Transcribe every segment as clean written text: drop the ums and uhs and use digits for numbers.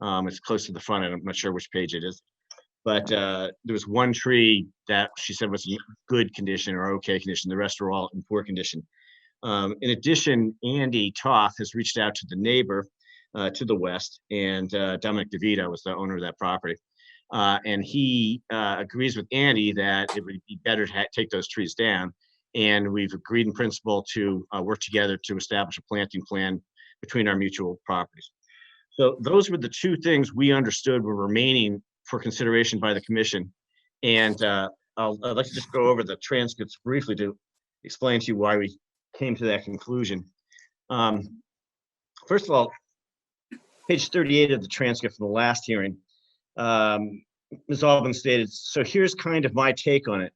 It's close to the front, and I'm not sure which page it is. But there was one tree that she said was in good condition or okay condition. The rest are all in poor condition. In addition, Andy Toth has reached out to the neighbor to the west, and Dominic DeVito was the owner of that property. And he agrees with Andy that it would be better to take those trees down. And we've agreed in principle to work together to establish a planting plan between our mutual properties. So those were the two things we understood were remaining for consideration by the commission. And I'd like to just go over the transcripts briefly to explain to you why we came to that conclusion. First of all, page 38 of the transcript from the last hearing, Ms. Albin stated, so here's kind of my take on it.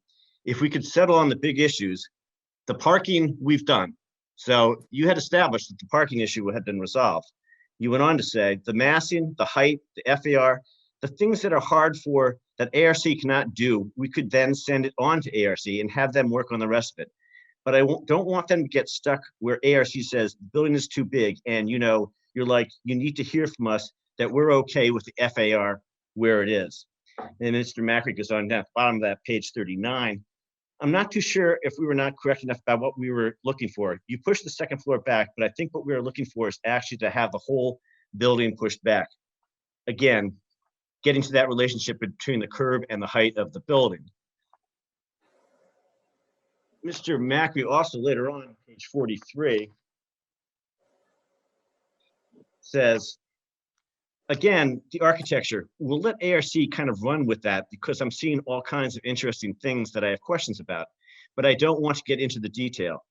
If we could settle on the big issues, the parking we've done. So you had established that the parking issue had been resolved. You went on to say the massing, the height, the FAR, the things that are hard for that ARC cannot do, we could then send it on to ARC and have them work on the rest of it. But I don't want them to get stuck where ARC says the building is too big. And you're like, you need to hear from us that we're okay with the FAR where it is. And Mr. Macri goes on down at the bottom of that page 39. I'm not too sure if we were not correct enough about what we were looking for. You pushed the second floor back, but I think what we were looking for is actually to have the whole building pushed back. Again, getting to that relationship between the curb and the height of the building. Mr. Macri also later on, page 43, says, again, the architecture, we'll let ARC kind of run with that because I'm seeing all kinds of interesting things that I have questions about, but I don't want to get into the detail.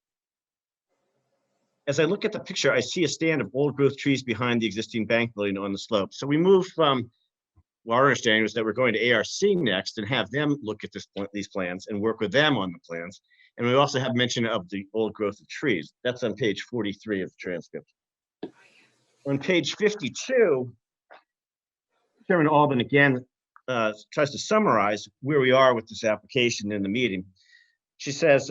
As I look at the picture, I see a stand of old growth trees behind the existing bank building on the slope. So we moved from, well, our understanding was that we're going to ARC next and have them look at these plans and work with them on the plans. And we also have mention of the old growth of trees. That's on page 43 of the transcript. On page 52, Chairman Albin again tries to summarize where we are with this application in the meeting. She says,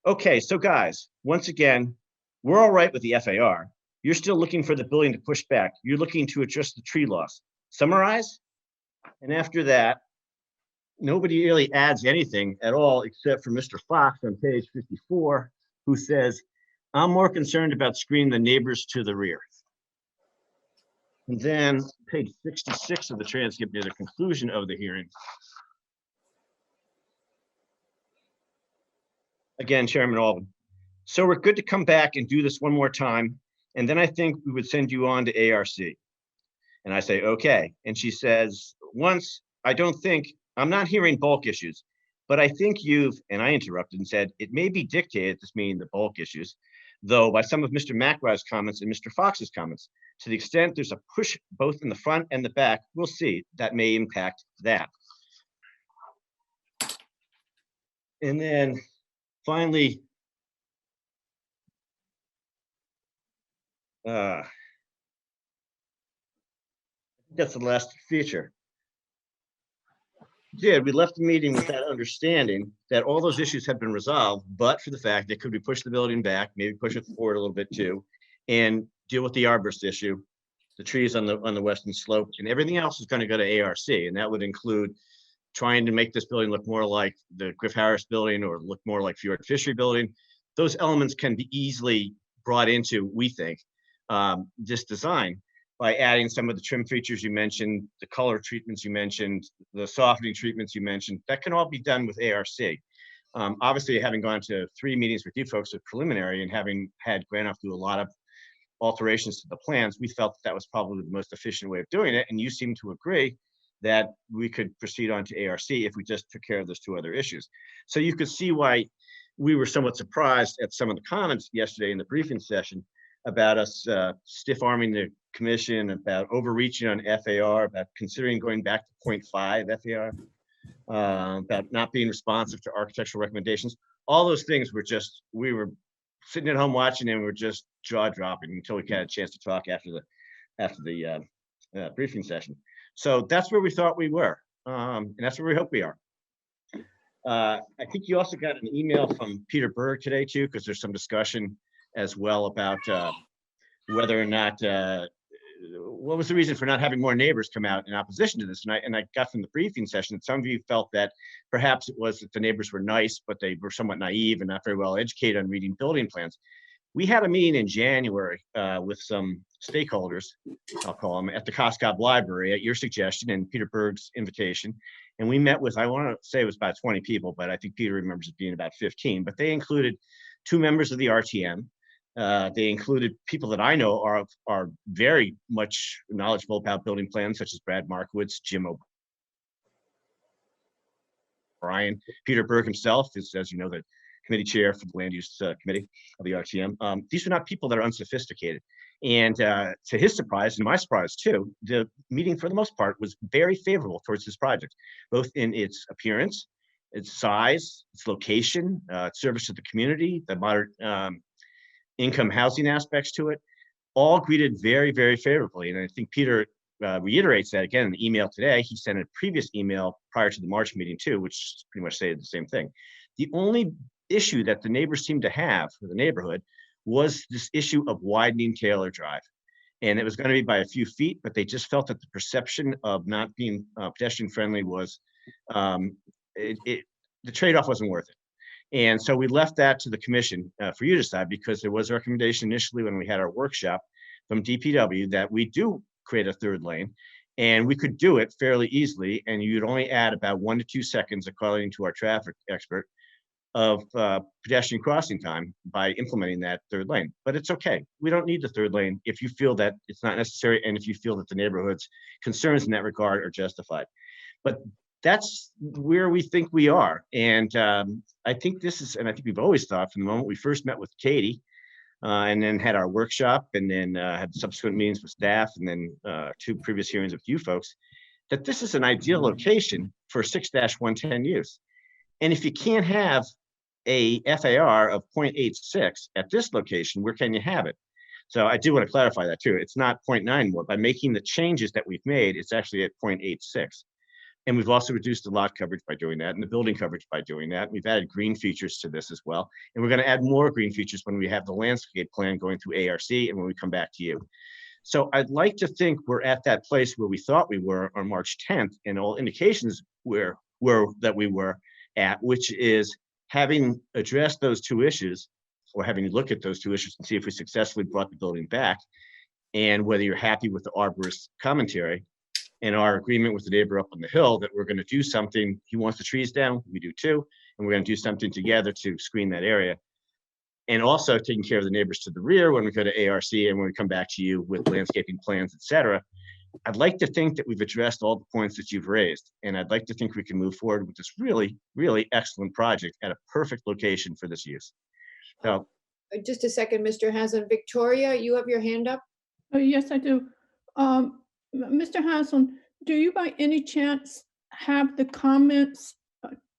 okay, so guys, once again, we're all right with the FAR. You're still looking for the building to push back. You're looking to address the tree loss. Summarize? And after that, nobody really adds anything at all except for Mr. Fox on page 54, who says, I'm more concerned about screening the neighbors to the rear. And then page 66 of the transcript near the conclusion of the hearing. Again, Chairman Albin. So we're good to come back and do this one more time. And then I think we would send you on to ARC. And I say, okay. And she says, I'm not hearing bulk issues, but I think and I interrupted and said, it may be dictated, this meaning the bulk issues, though by some of Mr. Macri's comments and Mr. Fox's comments. To the extent there's a push both in the front and the back, we'll see that may impact that. And then finally, that's the last feature. We left the meeting with that understanding that all those issues had been resolved, but for the fact that could we push the building back, maybe push it forward a little bit too, and deal with the arborist issue, the trees on the western slope, and everything else is going to go to ARC, and that would include trying to make this building look more like the Griff Harris building or look more like Fjord Fishery building. Those elements can be easily brought into, we think, this design by adding some of the trim features you mentioned, the color treatments you mentioned, the softening treatments you mentioned. That can all be done with ARC. Obviously, having gone to 3 meetings with you folks at preliminary and having had Granoff do a lot of alterations to the plans, we felt that was probably the most efficient way of doing it. And you seem to agree that we could proceed on to ARC if we just took care of those 2 other issues. So you could see why we were somewhat surprised at some of the comments yesterday in the briefing session about us stiff-arming the commission, about overreaching on FAR, about considering going back to 0.5 FAR, about not being responsive to architectural recommendations. All those things were just, we were sitting at home watching and we were just jaw-dropping until we had a chance to talk after the briefing session. So that's where we thought we were, and that's where we hope we are. I think you also got an email from Peter Berg today too, because there's some discussion as well about whether or not what was the reason for not having more neighbors come out in opposition to this? And I got from the briefing session that some of you felt that perhaps it was that the neighbors were nice, but they were somewhat naive and not very well educated on reading building plans. We had a meeting in January with some stakeholders, I'll call them, at the Coscob Library at your suggestion and Peter Berg's invitation. And we met with, I want to say it was about 20 people, but I think Peter remembers it being about 15. But they included 2 members of the RTM. They included people that I know are very much knowledgeable about building plans, such as Brad Markowitz, Jim O'Brien. Peter Berg himself is, as you know, the committee chair for the land use committee of the RTM. These are not people that are unsophisticated. And to his surprise, and my surprise too, the meeting for the most part was very favorable towards this project, both in its appearance, its size, its location, its service to the community, the moderate income housing aspects to it, all greeted very, very favorably. And I think Peter reiterates that again in the email today. He sent a previous email prior to the March meeting too, which pretty much stated the same thing. The only issue that the neighbors seemed to have for the neighborhood was this issue of widening Taylor Drive. And it was going to be by a few feet, but they just felt that the perception of not being pedestrian friendly was, the trade-off wasn't worth it. And so we left that to the commission for you to decide, because there was a recommendation initially when we had our workshop from DPW that we do create a 3rd lane, and we could do it fairly easily. And you'd only add about 1 to 2 seconds, according to our traffic expert, of pedestrian crossing time by implementing that 3rd lane. But it's okay. We don't need the 3rd lane if you feel that it's not necessary, and if you feel that the neighborhood's concerns in that regard are justified. But that's where we think we are. And I think this is, and I think we've always thought from the moment we first met with Katie, and then had our workshop, and then had subsequent meetings with staff, and then 2 previous hearings with you folks, that this is an ideal location for 6-110 use. And if you can't have a FAR of 0.86 at this location, where can you have it? So I do want to clarify that too. It's not 0.9 more. By making the changes that we've made, it's actually at 0.86. And we've also reduced the lot coverage by doing that, and the building coverage by doing that. We've added green features to this as well. And we're going to add more green features when we have the landscape plan going through ARC and when we come back to you. So I'd like to think we're at that place where we thought we were on March 10th, and all indications were that we were at, which is having addressed those 2 issues, or having to look at those 2 issues and see if we successfully brought the building back, and whether you're happy with the arborist commentary and our agreement with the neighbor up on the hill that we're going to do something. He wants the trees down, we do too, and we're going to do something together to screen that area. And also taking care of the neighbors to the rear when we go to ARC and when we come back to you with landscaping plans, et cetera. I'd like to think that we've addressed all the points that you've raised, and I'd like to think we can move forward with this really, really excellent project at a perfect location for this use. So, Just a second, Mr. Haslam. Victoria, you have your hand up? Yes, I do. Mr. Haslam, do you by any chance have the comments,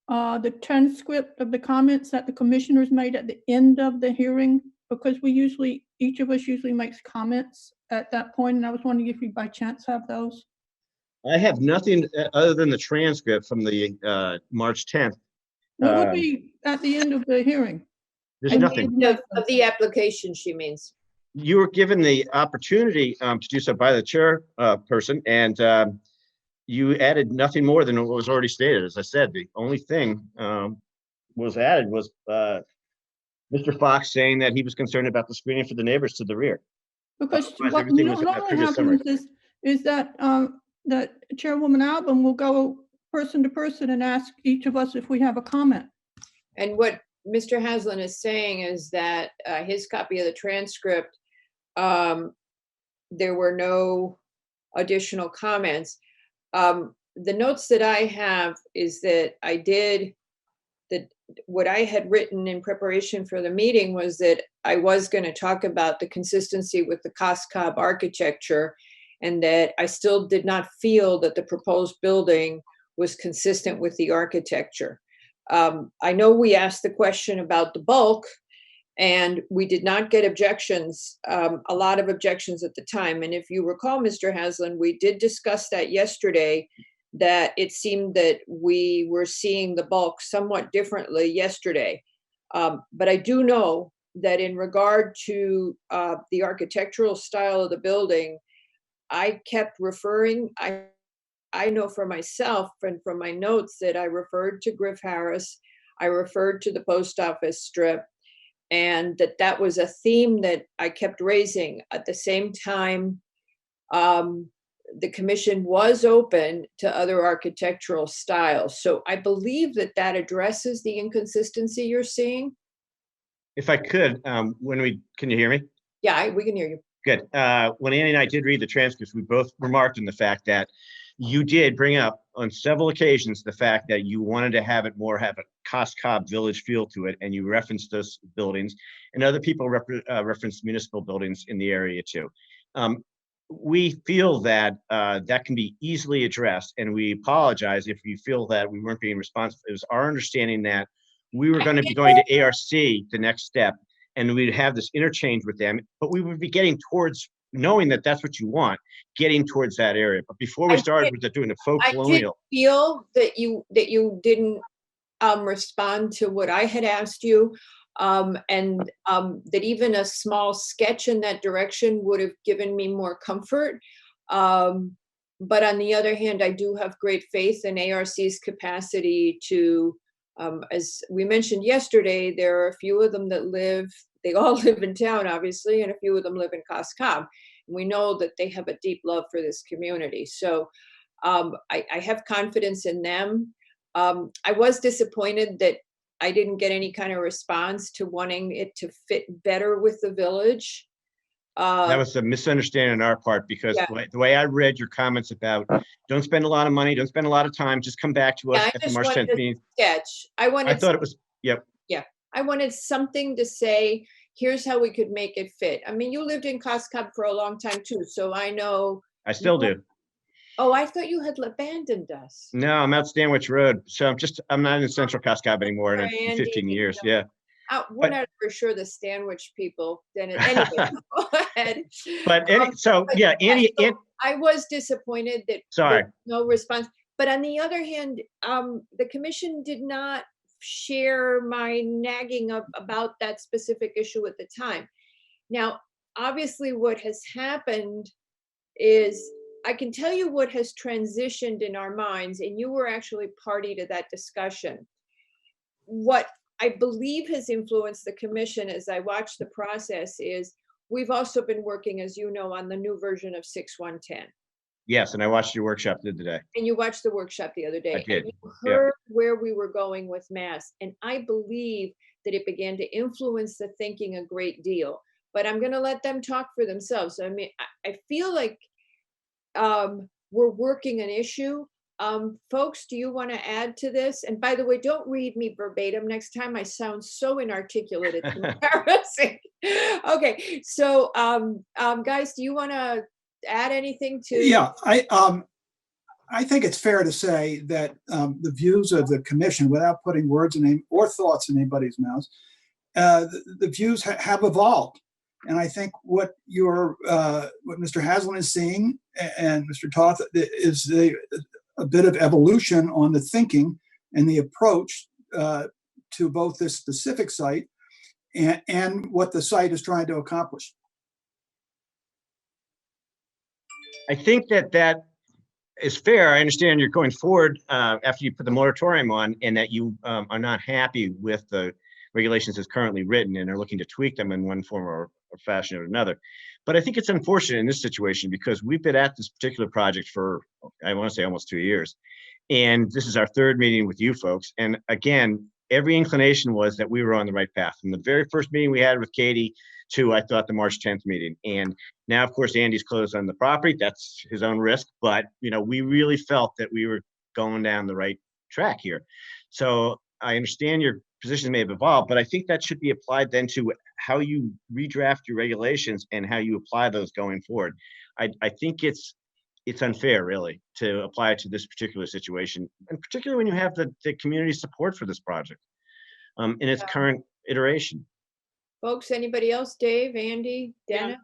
the transcript of the comments that the commissioners made at the end of the hearing? Because each of us usually makes comments at that point, and I was wondering if you by chance have those. I have nothing other than the transcript from the March 10th. What would be at the end of the hearing? There's nothing. Of the application, she means. You were given the opportunity to do so by the chair person, and you added nothing more than what was already stated. As I said, the only thing was added was Mr. Fox saying that he was concerned about the screening for the neighbors to the rear. Because what normally happens is that that Chairwoman Albin will go person to person and ask each of us if we have a comment. And what Mr. Haslam is saying is that his copy of the transcript, there were no additional comments. The notes that I have is that what I had written in preparation for the meeting was that I was going to talk about the consistency with the Coscob architecture, and that I still did not feel that the proposed building was consistent with the architecture. I know we asked the question about the bulk, and we did not get objections, a lot of objections at the time. And if you recall, Mr. Haslam, we did discuss that yesterday, that it seemed that we were seeing the bulk somewhat differently yesterday. But I do know that in regard to the architectural style of the building, I kept referring, I know for myself and from my notes that I referred to Griff Harris, I referred to the post office strip, and that was a theme that I kept raising. At the same time, um, the commission was open to other architectural styles. So I believe that that addresses the inconsistency you're seeing. If I could, can you hear me? Yeah, we can hear you. Good. When Andy and I did read the transcripts, we both remarked on the fact that you did bring up on several occasions the fact that you wanted to have a Cos Cob Village feel to it, and you referenced those buildings, and other people referenced municipal buildings in the area too. We feel that that can be easily addressed, and we apologize if you feel that we weren't being responsive. It was our understanding that we were going to be going to ARC the next step, and we'd have this interchange with them, but we would be getting towards, knowing that that's what you want, getting towards that area. But before we started with doing the faux I did colonial, feel that you didn't respond to what I had asked you, and that even a small sketch in that direction would have given me more comfort. But on the other hand, I do have great faith in ARC's capacity to, as we mentioned yesterday, there are a few of them that they all live in town, obviously, and a few of them live in Cos Cob. And we know that they have a deep love for this community. So I have confidence in them. I was disappointed that I didn't get any kind of response to wanting it to fit better with the village. that was a misunderstanding on our part, because Yeah. the way I read your comments about don't spend a lot of money, don't spend a lot of time, just come back to us Yeah, I at the just March wanted 10th meeting. sketch. I thought it was, yep. I wanted something to say, here's how we could make it fit. I mean, you lived in Cos Cob for a long time too, so I know. I still do. Oh, I thought you had abandoned us. No, I'm out Stanwich Road. So I'm not in Central Cos Cob anymore in Sorry, 15 Andy, years. Yeah. We're But- not for sure the Stanwich people. Then anyway, go ahead. Yeah, Andy, So I was disappointed that sorry. no response. But on the other hand, the commission did not share my nagging about that specific issue at the time. Now, obviously, what has happened is I can tell you what has transitioned in our minds, and you were actually party to that discussion. What I believe has influenced the commission as I watch the process is we've also been working, as you know, on the new version of 6110. Yes, and I watched your workshop the other day. And you watched the workshop the other day. I did, And you yeah. heard where we were going with mass. And I believe that it began to influence the thinking a great deal. But I'm going to let them talk for themselves. I mean, I feel like we're working an issue. Folks, do you want to add to this? And by the way, don't read me verbatim next time. I sound so inarticulate, it's embarrassing. Okay, so guys, do you want to add anything to? Yeah, I think it's fair to say that the views of the commission, without putting words in or thoughts in anybody's mouths, the views have evolved. And I think what Mr. Haslam is seeing and Mr. Toth is a bit of evolution on the thinking and the approach to both this specific site and what the site is trying to accomplish. I think that is fair. I understand you're going forward after you put the moratorium on, and that you are not happy with the regulations as currently written and are looking to tweak them in one form or fashion or another. But I think it's unfortunate in this situation because we've been at this particular project for, I want to say, almost 2 years. And this is our third meeting with you folks. And again, every inclination was that we were on the right path. From the very first meeting we had with Katie to, I thought, the March 10th meeting. And now, of course, Andy's closed on the property. That's his own risk. But, we really felt that we were going down the right track here. So I understand your position may have evolved, but I think that should be applied then to how you redraft your regulations and how you apply those going forward. I think it's unfair, really, to apply it to this particular situation, and particularly when you have the community support for this project in its current iteration. Folks, anybody else? Dave, Andy, Dana?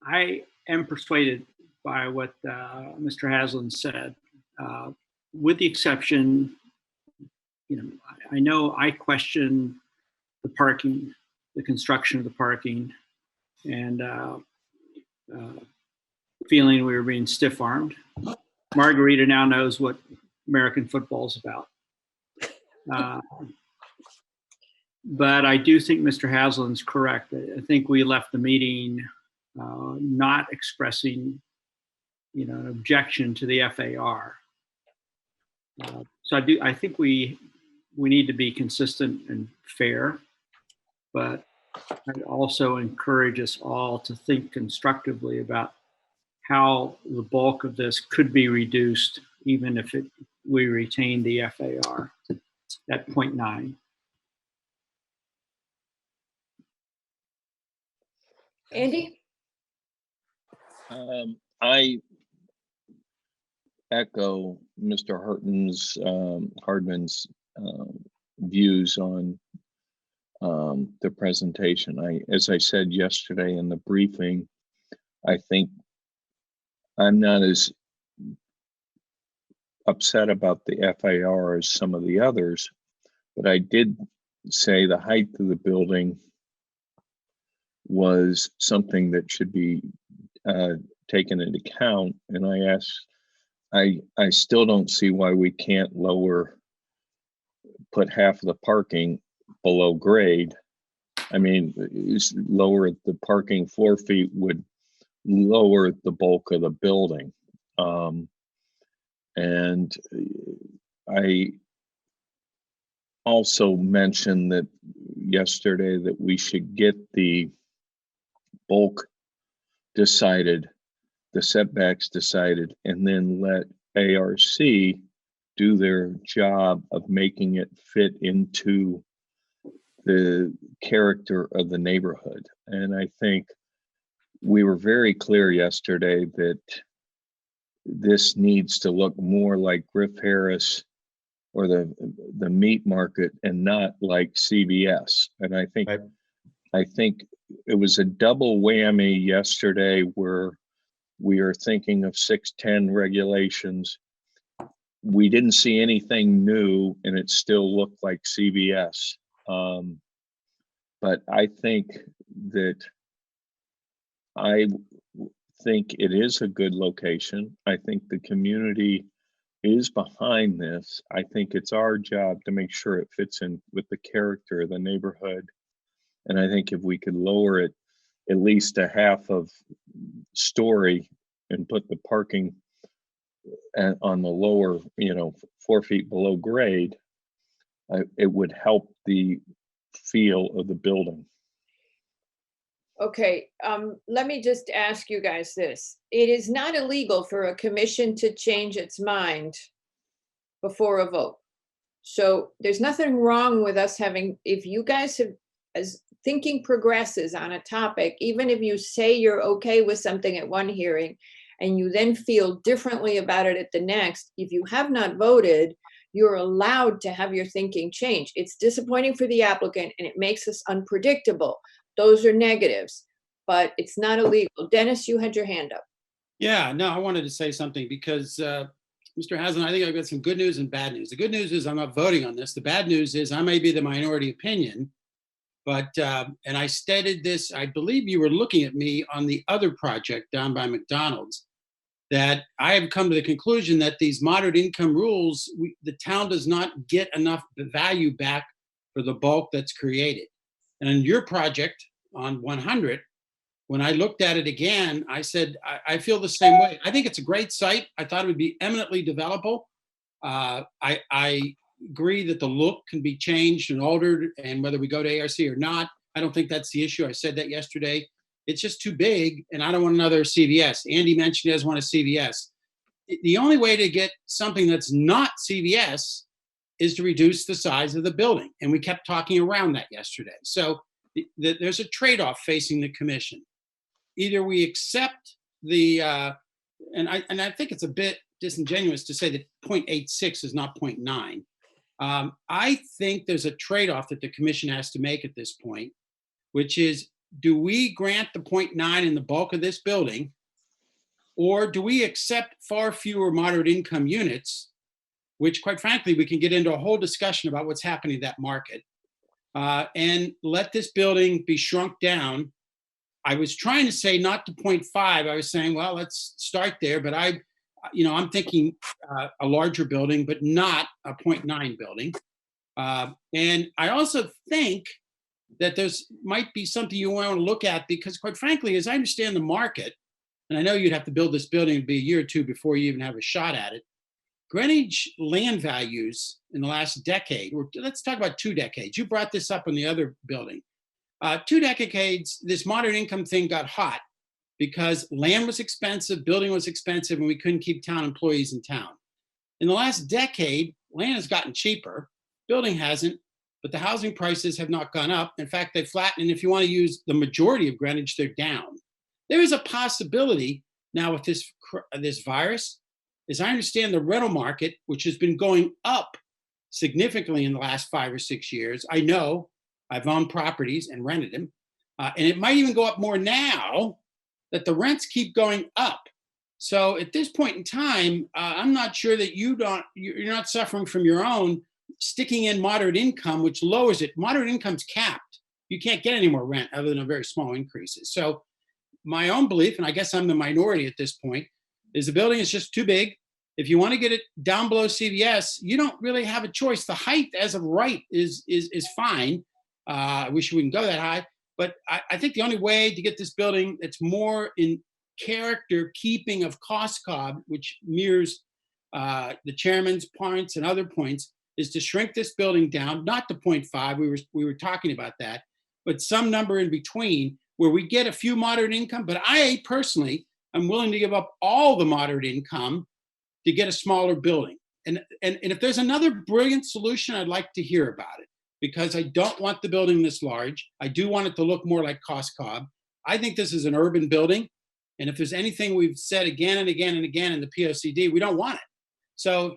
I am persuaded by what Mr. Haslam said, with the exception, I know I question the parking, the construction of the parking, and feeling we were being stiff-armed. Margarita now knows what American football is about. But I do think Mr. Haslam's correct. I think we left the meeting not expressing, an objection to the FAR. So I think we need to be consistent and fair, but I also encourage us all to think constructively about how the bulk of this could be reduced, even if we retain the FAR at 0.9. Andy? I echo Mr. Hardman's views on the presentation. As I said yesterday in the briefing, I think I'm not as upset about the FAR as some of the others, but I did say the height of the building was something that should be taken into account. And I still don't see why we can't put half of the parking below grade. I mean, lower the parking 4 feet would lower the bulk of the building. And I also mentioned that yesterday that we should get the bulk decided, the setbacks decided, and then let ARC do their job of making it fit into the character of the neighborhood. And I think we were very clear yesterday that this needs to look more like Griff Harris or the meat market and not like CVS. And I think Right. I think it was a double whammy yesterday where we are thinking of 610 regulations. We didn't see anything new and it still looked like CVS. But I think it is a good location. I think the community is behind this. I think it's our job to make sure it fits in with the character of the neighborhood. And I think if we could lower it at least a half of story and put the parking on the lower, 4 feet below grade, it would help the feel of the building. Okay, let me just ask you guys this. It is not illegal for a commission to change its mind before a vote. So there's nothing wrong with us if you guys have, as thinking progresses on a topic, even if you say you're okay with something at one hearing and you then feel differently about it at the next, if you have not voted, you're allowed to have your thinking change. It's disappointing for the applicant and it makes us unpredictable. Those are negatives, but it's not illegal. Dennis, you had your hand up. Yeah, no, I wanted to say something because Mr. Haslam, I think I've got some good news and bad news. The good news is I'm not voting on this. The bad news is I may be the minority opinion, but, and I stated this, I believe you were looking at me on the other project down by McDonald's, that I have come to the conclusion that these moderate income rules, the town does not get enough value back for the bulk that's created. And on your project on 100, when I looked at it again, I said, I feel the same way. I think it's a great site. I thought it would be eminently developable. I agree that the look can be changed and altered, and whether we go to ARC or not, I don't think that's the issue. I said that yesterday. It's just too big, and I don't want another CVS. Andy mentioned he doesn't want a CVS. The only way to get something that's not CVS is to reduce the size of the building, and we kept talking around that yesterday. So there's a trade-off facing the commission. Either we accept the, and I think it's a bit disingenuous to say that 0.86 is not 0.9. I think there's a trade-off that the commission has to make at this point, which is, do we grant the 0.9 in the bulk of this building, or do we accept far fewer moderate income units, which quite frankly, we can get into a whole discussion about what's happening in that market, and let this building be shrunk down I was trying to say not to 0.5. I was saying, well, let's start there. But I'm thinking a larger building, but not a 0.9 building. And I also think that there's might be something you want to look at because, quite frankly, as I understand the market, and I know you'd have to build this building, it'd be a year or two before you even have a shot at it. Greenwich land values in the last decade, or let's talk about 2 decades. You brought this up in the other building. 2 decades, this moderate income thing got hot because land was expensive, building was expensive, and we couldn't keep town employees in town. In the last decade, land has gotten cheaper, building hasn't, but the housing prices have not gone up. In fact, they've flattened. And if you want to use the majority of Greenwich, they're down. There is a possibility now with this virus, as I understand the rental market, which has been going up significantly in the last 5 or 6 years. I know I've owned properties and rented them. And it might even go up more now that the rents keep going up. So at this point in time, I'm not sure that you're not suffering from your own sticking in moderate income, which lowers it. Moderate income's capped. You can't get any more rent other than a very small increases. So my own belief, and I guess I'm the minority at this point, is the building is just too big. If you want to get it down below CVS, you don't really have a choice. The height as of right is fine. I wish we wouldn't go that high, but I think the only way to get this building that's more in character keeping of COSCOB, which mirrors the chairman's points and other points, is to shrink this building down, not to 0.5. We were talking about that, but some number in between where we get a few moderate income. But I personally am willing to give up all the moderate income to get a smaller building. And if there's another brilliant solution, I'd like to hear about it because I don't want the building this large. I do want it to look more like COSCOB. I think this is an urban building. And if there's anything we've said again and again and again in the POCD, we don't want it. So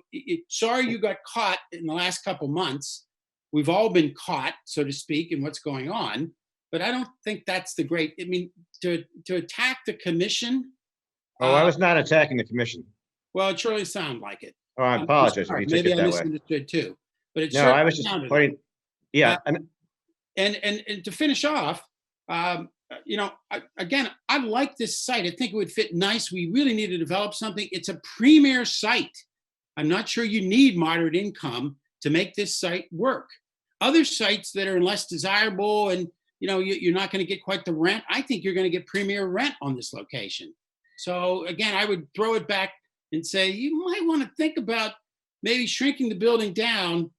sorry you got caught in the last couple months. We've all been caught, so to speak, in what's going on. But I don't think that's the great, I mean, to attack the commission. Oh, I was not attacking the commission. Well, it surely sounded like it. Oh, I apologize if you took Maybe it I that way. misunderstood too. But it No, I certainly was just sounded like pointing, yeah, I mean, And to finish off, again, I like this site. I think it would fit nice. We really need to develop something. It's a premier site. I'm not sure you need moderate income to make this site work. Other sites that are less desirable and you're not going to get quite the rent. I think you're going to get premier rent on this location. So again, I would throw it back and say you might want to think about maybe shrinking the building down.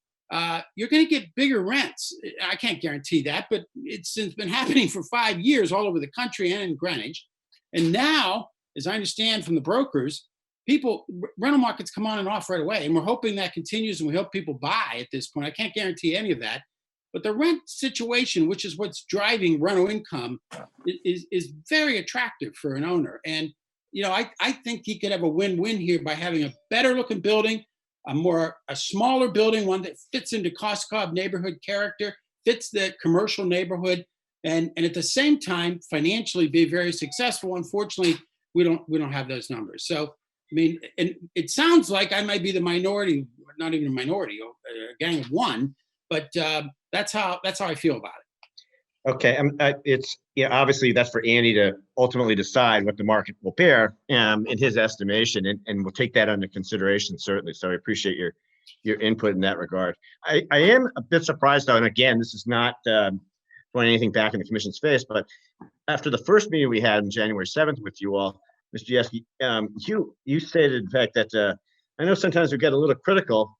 You're going to get bigger rents. I can't guarantee that, but it's been happening for 5 years all over the country and in Greenwich. And now, as I understand from the brokers, rental markets come on and off right away. And we're hoping that continues and we hope people buy at this point. I can't guarantee any of that. But the rent situation, which is what's driving rental income, is very attractive for an owner. And, I think he could have a win-win here by having a better looking building, a smaller building, one that fits into COSCOB neighborhood character, fits the commercial neighborhood, and at the same time financially be very successful. Unfortunately, we don't have those numbers. So I mean, and it sounds like I might be the minority, not even a minority, a gang of one, but that's how I feel about it. okay, obviously that's for Andy to ultimately decide what the market will bear in his estimation, and we'll take that under consideration certainly. So I appreciate your input in that regard. I am a bit surprised though, and again, this is not throwing anything back in the commission's face, but after the first meeting we had on January 7th with you all, Mr. Jeske, you stated in fact that I know sometimes we get a little critical.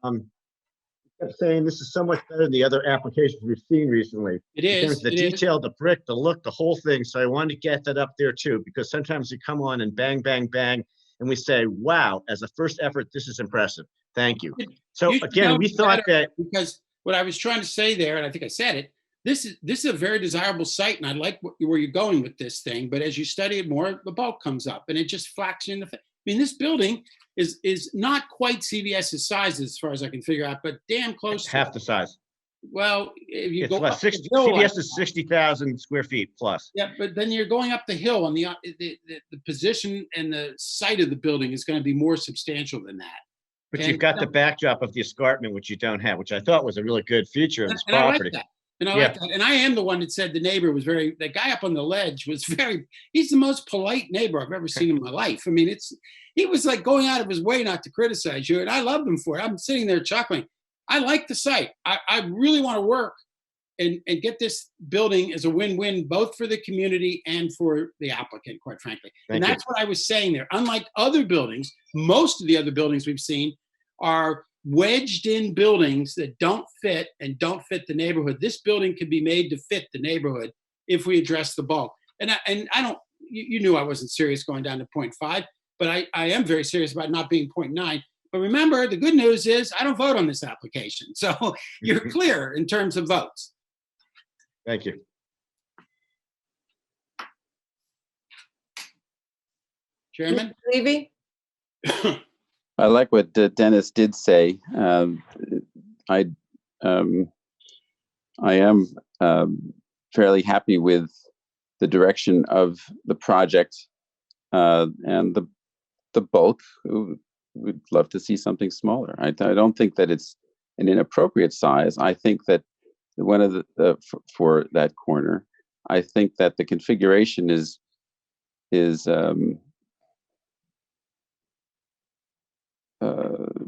Kept saying this is so much better than the other applications we've seen recently. It In terms is. of the it is. detail, the brick, the look, the whole thing. So I wanted to get that up there too, because sometimes you come on and bang, bang, bang, and we say, wow, as a first effort, this is impressive. Thank you. So You should again, know we thought better, that, because what I was trying to say there, and I think I said it, this is a very desirable site, and I like where you're going with this thing. But as you study it more, the bulk comes up, and it just flacks you in the face. I mean, this building is not quite CVS's size as far as I can figure out, but damn close. half the size. Well, if you It's go what, up the 60, hill, CVS is 60,000 square feet plus. yeah, but then you're going up the hill, and the position and the site of the building is going to be more substantial than that. But And, you've got the backdrop of the escarpment, which you don't have, which I thought was a really good feature of this and I like property. that. And I Yeah. like that. And I am the one that said the neighbor was the guy up on the ledge was he's the most polite neighbor I've ever seen in my life. I mean, he was like going out of his way not to criticize you. And I loved him for it. I'm sitting there chuckling. I like the site. I really want to work and get this building as a win-win, both for the community and for the applicant, quite frankly. Thank And you. that's what I was saying there. Unlike other buildings, most of the other buildings we've seen are wedged in buildings that don't fit the neighborhood. This building can be made to fit the neighborhood if we address the bulk. And I don't, you knew I wasn't serious going down to 0.5, but I am very serious about not being 0.9. But remember, the good news is I don't vote on this application. So you're clear in terms of votes. Thank you. Chairman? Levy? I like what Dennis did say. I am fairly happy with the direction of the project and the bulk. We'd love to see something smaller. I don't think that it's an inappropriate size. I think that one of for that corner, I think that the configuration is a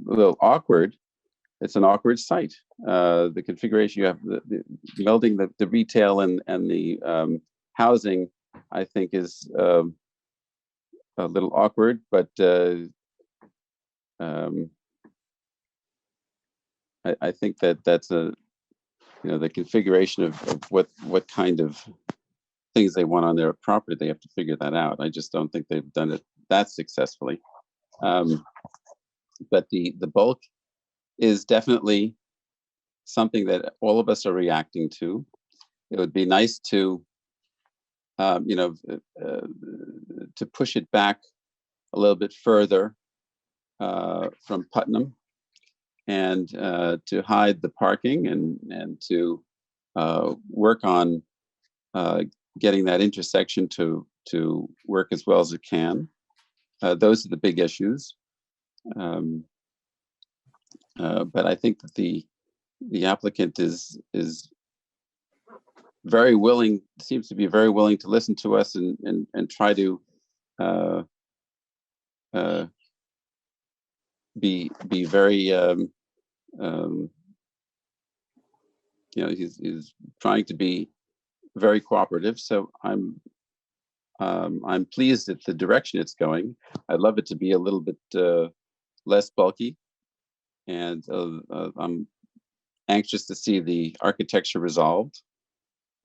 little awkward. It's an awkward site. The configuration, you have the melding the retail and the housing, I think is a little awkward, but I think that's the configuration of what kind of things they want on their property. They have to figure that out. I just don't think they've done it that successfully. But the bulk is definitely something that all of us are reacting to. It would be nice to, to push it back a little bit further from Putnam, and to hide the parking and to work on getting that intersection to work as well as it can. Those are the big issues. But I think that the applicant is very willing, seems to be very willing to listen to us and try to be very he's trying to be very cooperative. So I'm pleased at the direction it's going. I'd love it to be a little bit less bulky, and I'm anxious to see the architecture resolved.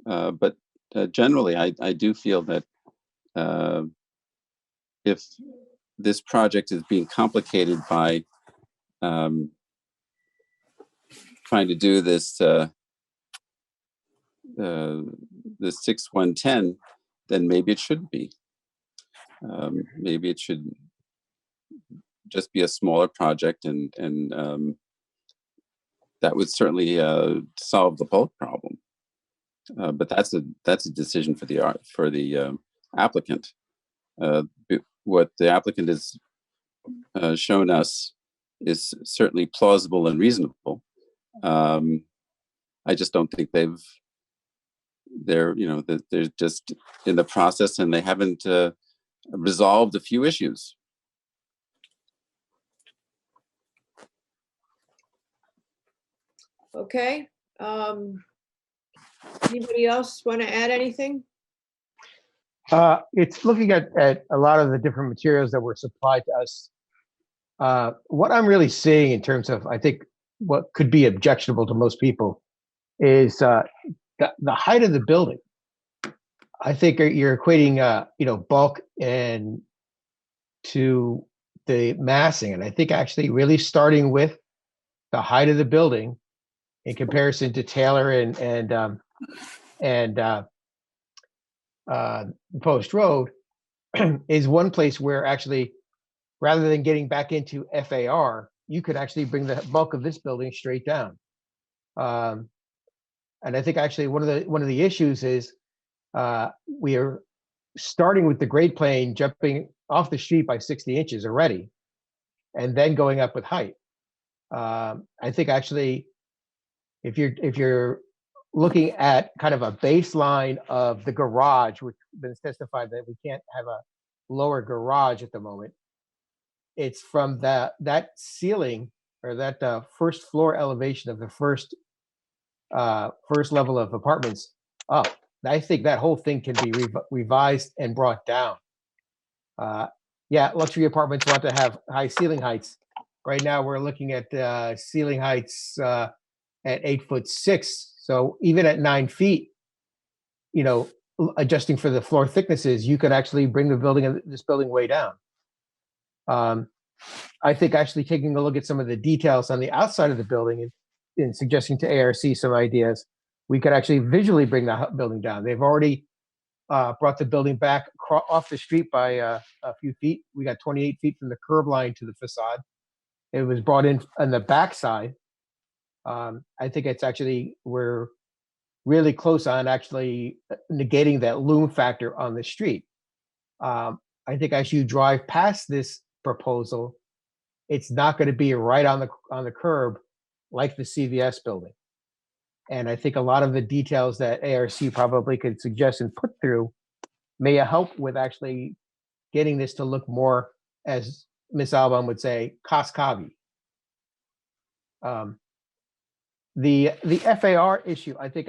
But generally, I do feel that if this project is being complicated by trying to do this the 6110, then maybe it shouldn't be. Maybe it should just be a smaller project, and that would certainly solve the bulk problem. But that's a decision for the applicant. What the applicant has shown us is certainly plausible and reasonable. I just don't think they're just in the process, and they haven't resolved a few issues. Okay. Anybody else want to add anything? It's looking at a lot of the different materials that were supplied to us. What I'm really seeing in terms of, I think, what could be objectionable to most people is the height of the building. I think you're equating, bulk and to the massing, and I think actually really starting with the height of the building in comparison to Taylor and Post Road is one place where actually, rather than getting back into FAR, you could actually bring the bulk of this building straight down. And I think actually one of the issues is we are starting with the grade plane, jumping off the street by 60 inches already, and then going up with height. I think actually, if you're looking at kind of a baseline of the garage, which been testified that we can't have a lower garage at the moment. It's from that ceiling or that first floor elevation of the first level of apartments up. I think that whole thing can be revised and brought down. Yeah, luxury apartments want to have high ceiling heights. Right now, we're looking at ceiling heights at 8'6". So even at 9 feet, you know, adjusting for the floor thicknesses, you could actually bring this building way down. I think actually taking a look at some of the details on the outside of the building and suggesting to ARC some ideas, we could actually visually bring the building down. They've already brought the building back off the street by a few feet. We got 28 feet from the curb line to the facade. It was brought in on the backside. I think it's actually, we're really close on actually negating that loom factor on the street. I think as you drive past this proposal, it's not going to be right on the curb like the CVS building. And I think a lot of the details that ARC probably could suggest and put through may help with actually getting this to look more, as Ms. Alban would say, Cascavi. The FAR issue, I think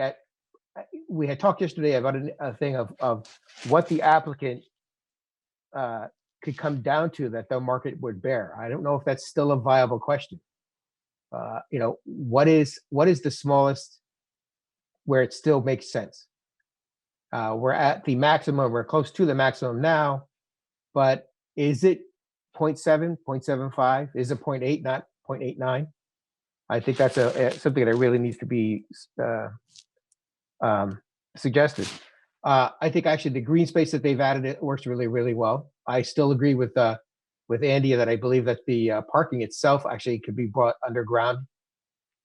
we had talked yesterday about a thing of what the applicant could come down to that the market would bear. I don't know if that's still a viable question. You know, what is the smallest where it still makes sense? We're at the maximum, we're close to the maximum now, but is it 0.7, 0.75? Is it 0.8, not 0.89? I think that's something that really needs to be suggested. I think actually the green space that they've added, it works really, really well. I still agree with Andy that I believe that the parking itself actually could be brought underground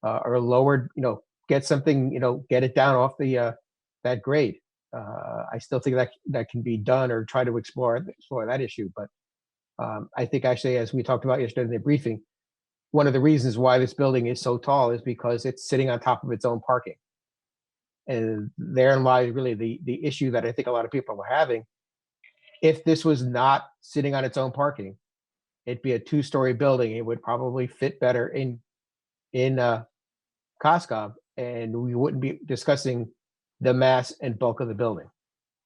or lowered, you know, get something, you know, get it down off the that grade. I still think that can be done, or try to explore that issue. But I think actually, as we talked about yesterday in the briefing, one of the reasons why this building is so tall is because it's sitting on top of its own parking. And therein lies really the issue that I think a lot of people are having. If this was not sitting on its own parking, it'd be a 2-story building. It would probably fit better in Coscob, and we wouldn't be discussing the mass and bulk of the building.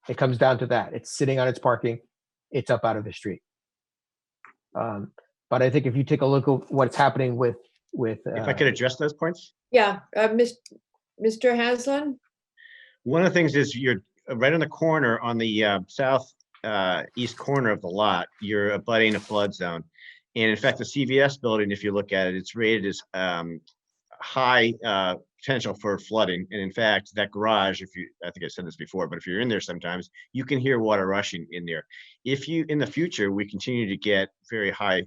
It comes down to that. It's sitting on its parking. It's up out of the street. But I think if you take a look at what's happening with If I could address those points? Yeah, Mr. Haslam? One of the things is you're right on the corner on the south east corner of the lot, you're abutting a flood zone. And in fact, the CVS building, if you look at it, it's rated as high potential for flooding. And in fact, that garage, I think I said this before, but if you're in there sometimes, you can hear water rushing in there. If you, in the future, we continue to get very high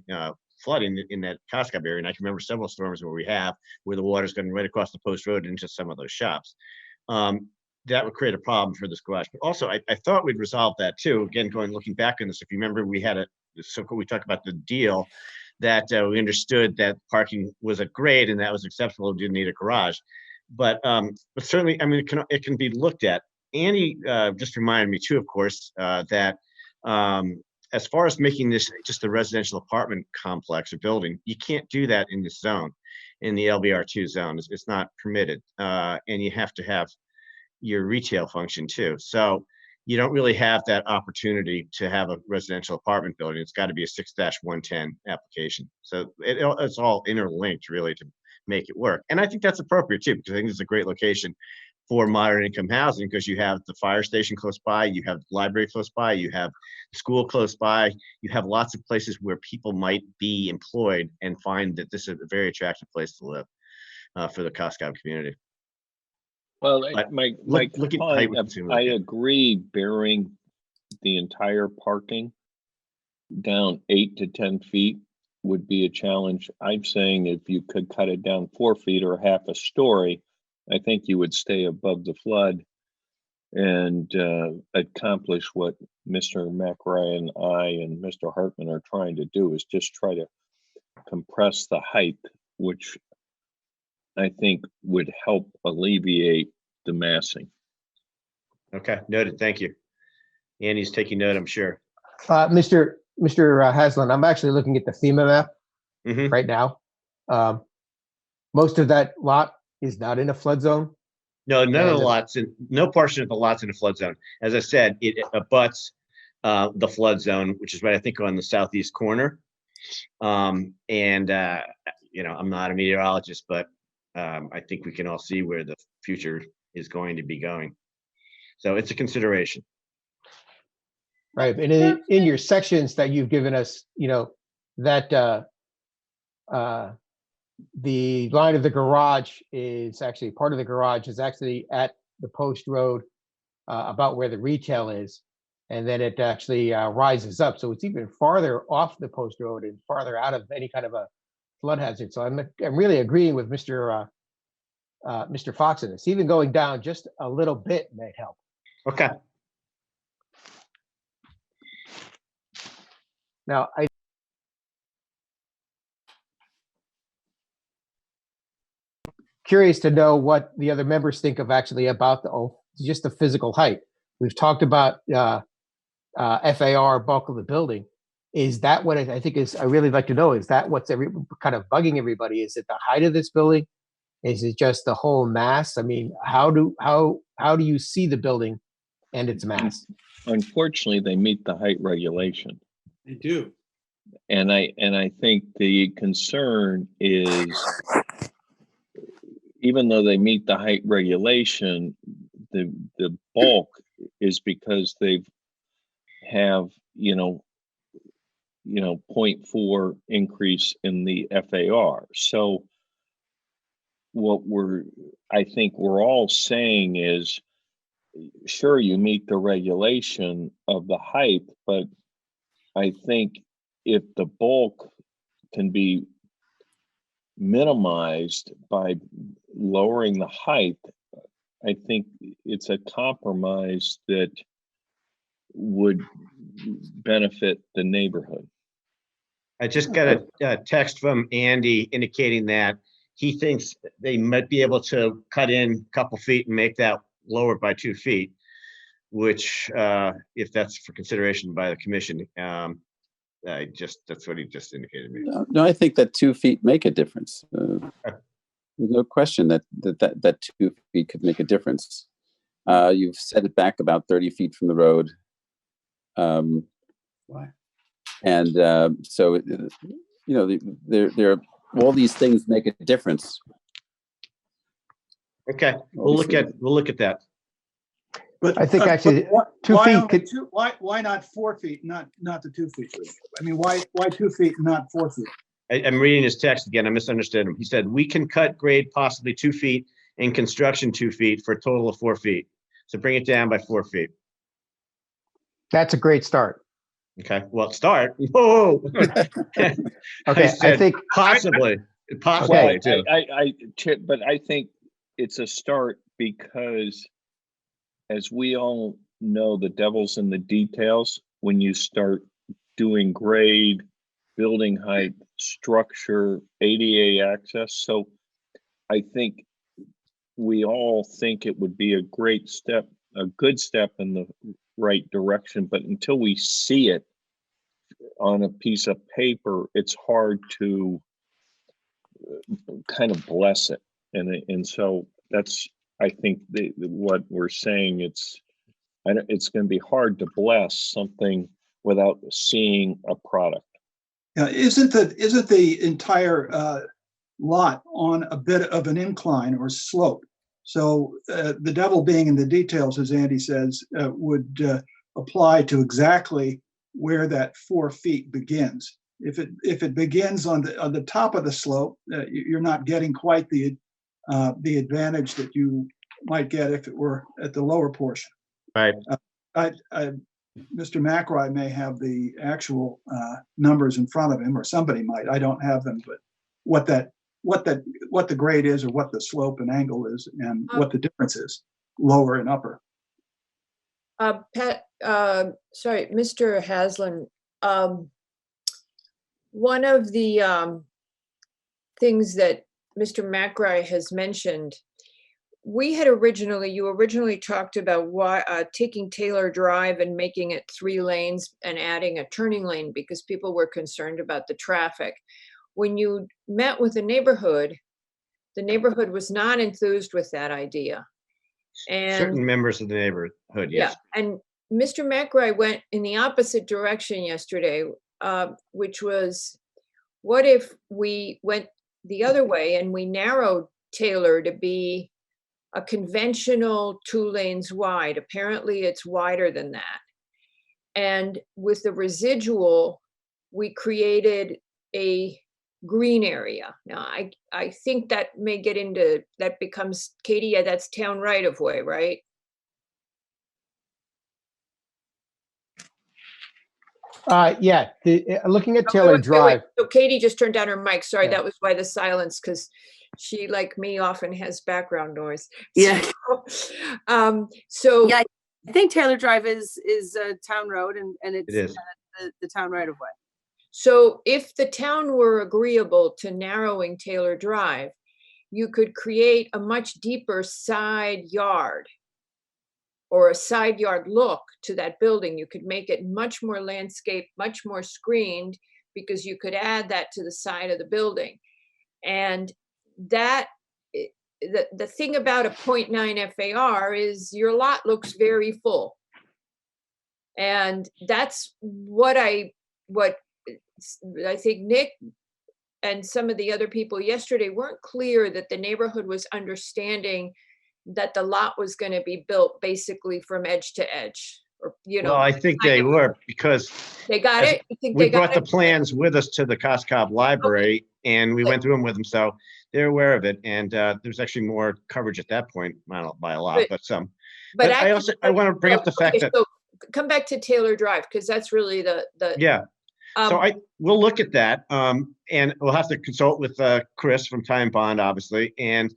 flooding in that Coscob area, and I can remember several storms where the water's going right across the post road into some of those shops. That would create a problem for this garage. But also, I thought we'd resolve that too. Again, looking back on this, if you remember, we talked about the deal that we understood that parking was a grade and that was acceptable. Didn't need a garage, but certainly, I mean, it can be looked at. Andy just reminded me too, of course, that as far as making this just a residential apartment complex or building, you can't do that in this zone, in the LBR2 zone. It's not permitted, and you have to have your retail function too. So you don't really have that opportunity to have a residential apartment building. It's got to be a 6-110 application. So it's all interlinked really to make it work. And I think that's appropriate too, because I think it's a great location for moderate income housing, because you have the fire station close by, you have the library close by, you have school close by, you have lots of places where people might be employed and find that this is a very attractive place to live for the Coscob community. Well, Look at height with consumer. I agree, bearing the entire parking down 8 to 10 feet would be a challenge. I'm saying if you could cut it down 4 feet or half a story, I think you would stay above the flood and accomplish what Mr. McRae and I and Mr. Hartman are trying to do, is just try to compress the height, which I think would help alleviate the massing. Okay, noted. Thank you. Andy's taking note, I'm sure. Mr. Haslam, I'm actually looking at the FEMA map Mhm. right now. Most of that lot is not in a flood zone. No, none of And the the- lots, no portion of the lots in the flood zone. As I said, it abuts the flood zone, which is right, I think, on the southeast corner. I'm not a meteorologist, but I think we can all see where the future is going to be going. So it's a consideration. Right, and in your sections that you've given us, that the line of the garage is actually, part of the garage is actually at the post road, about where the retail is. And then it actually rises up. So it's even farther off the post road and farther out of any kind of a flood hazard. So I'm really agreeing with Mr. Fox in this. Even going down just a little bit may help. Okay. Now, curious to know what the other members think of actually about just the physical height. We've talked about FAR, bulk of the building. Is that what I think is, I really like to know, is that what's kind of bugging everybody? Is it the height of this building? Is it just the whole mass? I mean, how do you see the building and its mass? Unfortunately, they meet the height regulation. They do. And I think the concern is, even though they meet the height regulation, the bulk is because they have 0.4 increase in the FAR. So what I think we're all saying is, sure, you meet the regulation of the height, but I think if the bulk can be minimized by lowering the height, I think it's a compromise that would benefit the neighborhood. I just got a text from Andy indicating that he thinks they might be able to cut in a couple feet and make that lower by 2 feet, which, if that's for consideration by the commission, that's what he just indicated to me. No, I think that 2 feet make a difference. There's no question that 2 feet could make a difference. You've set it back about 30 feet from the road. Why? And so, there all these things make a difference. Okay, we'll look at that. But I think but actually why- 2 why feet only could, why not 4 feet, not the 2 feet? I mean, why 2 feet, not 4 feet? I'm reading his text again. I misunderstood him. He said, we can cut grade possibly 2 feet and construction 2 feet for a total of 4 feet. So bring it down by 4 feet. that's a great start. Okay, well, start. Whoa. Okay, I said think, possibly Okay. too. Chip, but I think it's a start because, as we all know, the devil's in the details when you start doing grade, building height, structure, ADA access. So I think we all think it would be a great step, a good step in the right direction, but until we see it on a piece of paper, it's hard to kind of bless it. And so that's, I think, what we're saying. It's going to be hard to bless something without seeing a product. Isn't the entire lot on a bit of an incline or slope? So the devil being in the details, as Andy says, would apply to exactly where that 4 feet begins. If it begins on the top of the slope, you're not getting quite the advantage that you might get if it were at the lower portion. Right. Mr. McRae may have the actual numbers in front of him, or somebody might. I don't have them, but what the grade is, or what the slope and angle is, and what the difference is, lower and upper. Sorry, Mr. Haslam. One of the things that Mr. McRae has mentioned you originally talked about taking Taylor Drive and making it 3 lanes and adding a turning lane because people were concerned about the traffic. When you met with the neighborhood was not enthused with that idea. And Certain members of the neighborhood, yeah, yes. and Mr. McRae went in the opposite direction yesterday, which was, what if we went the other way and we narrowed Taylor to be a conventional 2 lanes wide? Apparently it's wider than that. And with the residual, we created a green area. Now, I think that may get into, that becomes, Katie, that's town right of way, right? Yeah, looking at Oh, Taylor wait, wait, wait. Drive, So Katie just turned down her mic. Sorry, Yeah. that was why the silence, because she, like me, often has background noise. Yeah. So, Yeah, I think Taylor Drive is a town road and it's It is. the town right of way. so if the town were agreeable to narrowing Taylor Drive, you could create a much deeper side yard or a side yard look to that building. You could make it much more landscape, much more screened, because you could add that to the side of the building. And that, the thing about a 0.9 FAR is your lot looks very full. And that's what I think Nick and some of the other people yesterday weren't clear that the neighborhood was understanding that the lot was going to be built basically from edge to edge, or, Well, I think they were, because they got as it. You think we they got brought the it? plans with us to the Coscob Library and we went through them with them, so they're aware of it. And there's actually more coverage at that point, not by a lot, But- but some. But But I want to bring up the fact that, so come back to Taylor Drive, because that's really the yeah, so um, we'll look at that. And we'll have to consult with Chris from Time Bond, obviously. And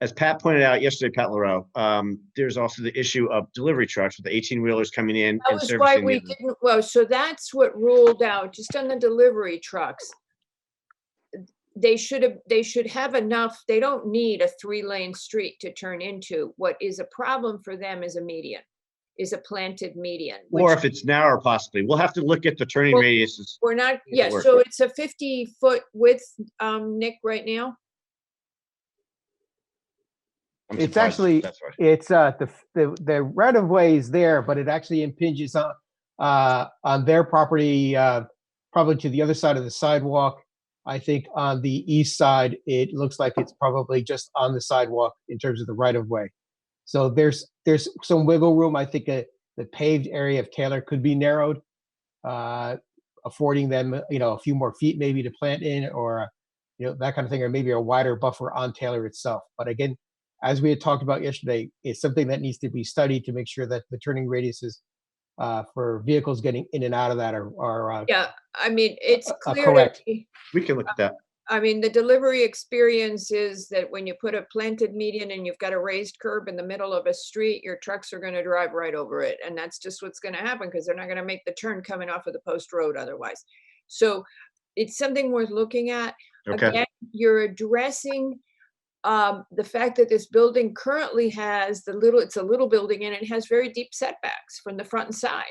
as Pat pointed out yesterday, Pat LaRoe, there's also the issue of delivery trucks with the 18-wheelers coming in that and was why servicing. we didn't, well, so that's what ruled out, just on the delivery trucks. They should have enough, they don't need a 3-lane street to turn into. What is a problem for them is a median, is a planted median. Or which if it's narrower, possibly. We'll have to look at the turning Well, radiuses. we're not, it yeah, work. so it's a 50-foot width, Nick, right now? I'm it's surprised actually, that's right. it's the right of way is there, but it actually impinges on their property, probably to the other side of the sidewalk. I think on the east side, it looks like it's probably just on the sidewalk in terms of the right of way. So there's some wiggle room. I think the paved area of Taylor could be narrowed, affording them, a few more feet maybe to plant in, or that kind of thing, or maybe a wider buffer on Taylor itself. But again, as we had talked about yesterday, it's something that needs to be studied to make sure that the turning radiuses for vehicles getting in and out of that are Yeah, I mean, it's clear to correct. me. We can look at that. I mean, the delivery experience is that when you put a planted median and you've got a raised curb in the middle of a street, your trucks are going to drive right over it. And that's just what's going to happen, because they're not going to make the turn coming off of the post road otherwise. So it's something worth looking at. Okay. Again, you're addressing the fact that this building currently has it's a little building and it has very deep setbacks from the front and side.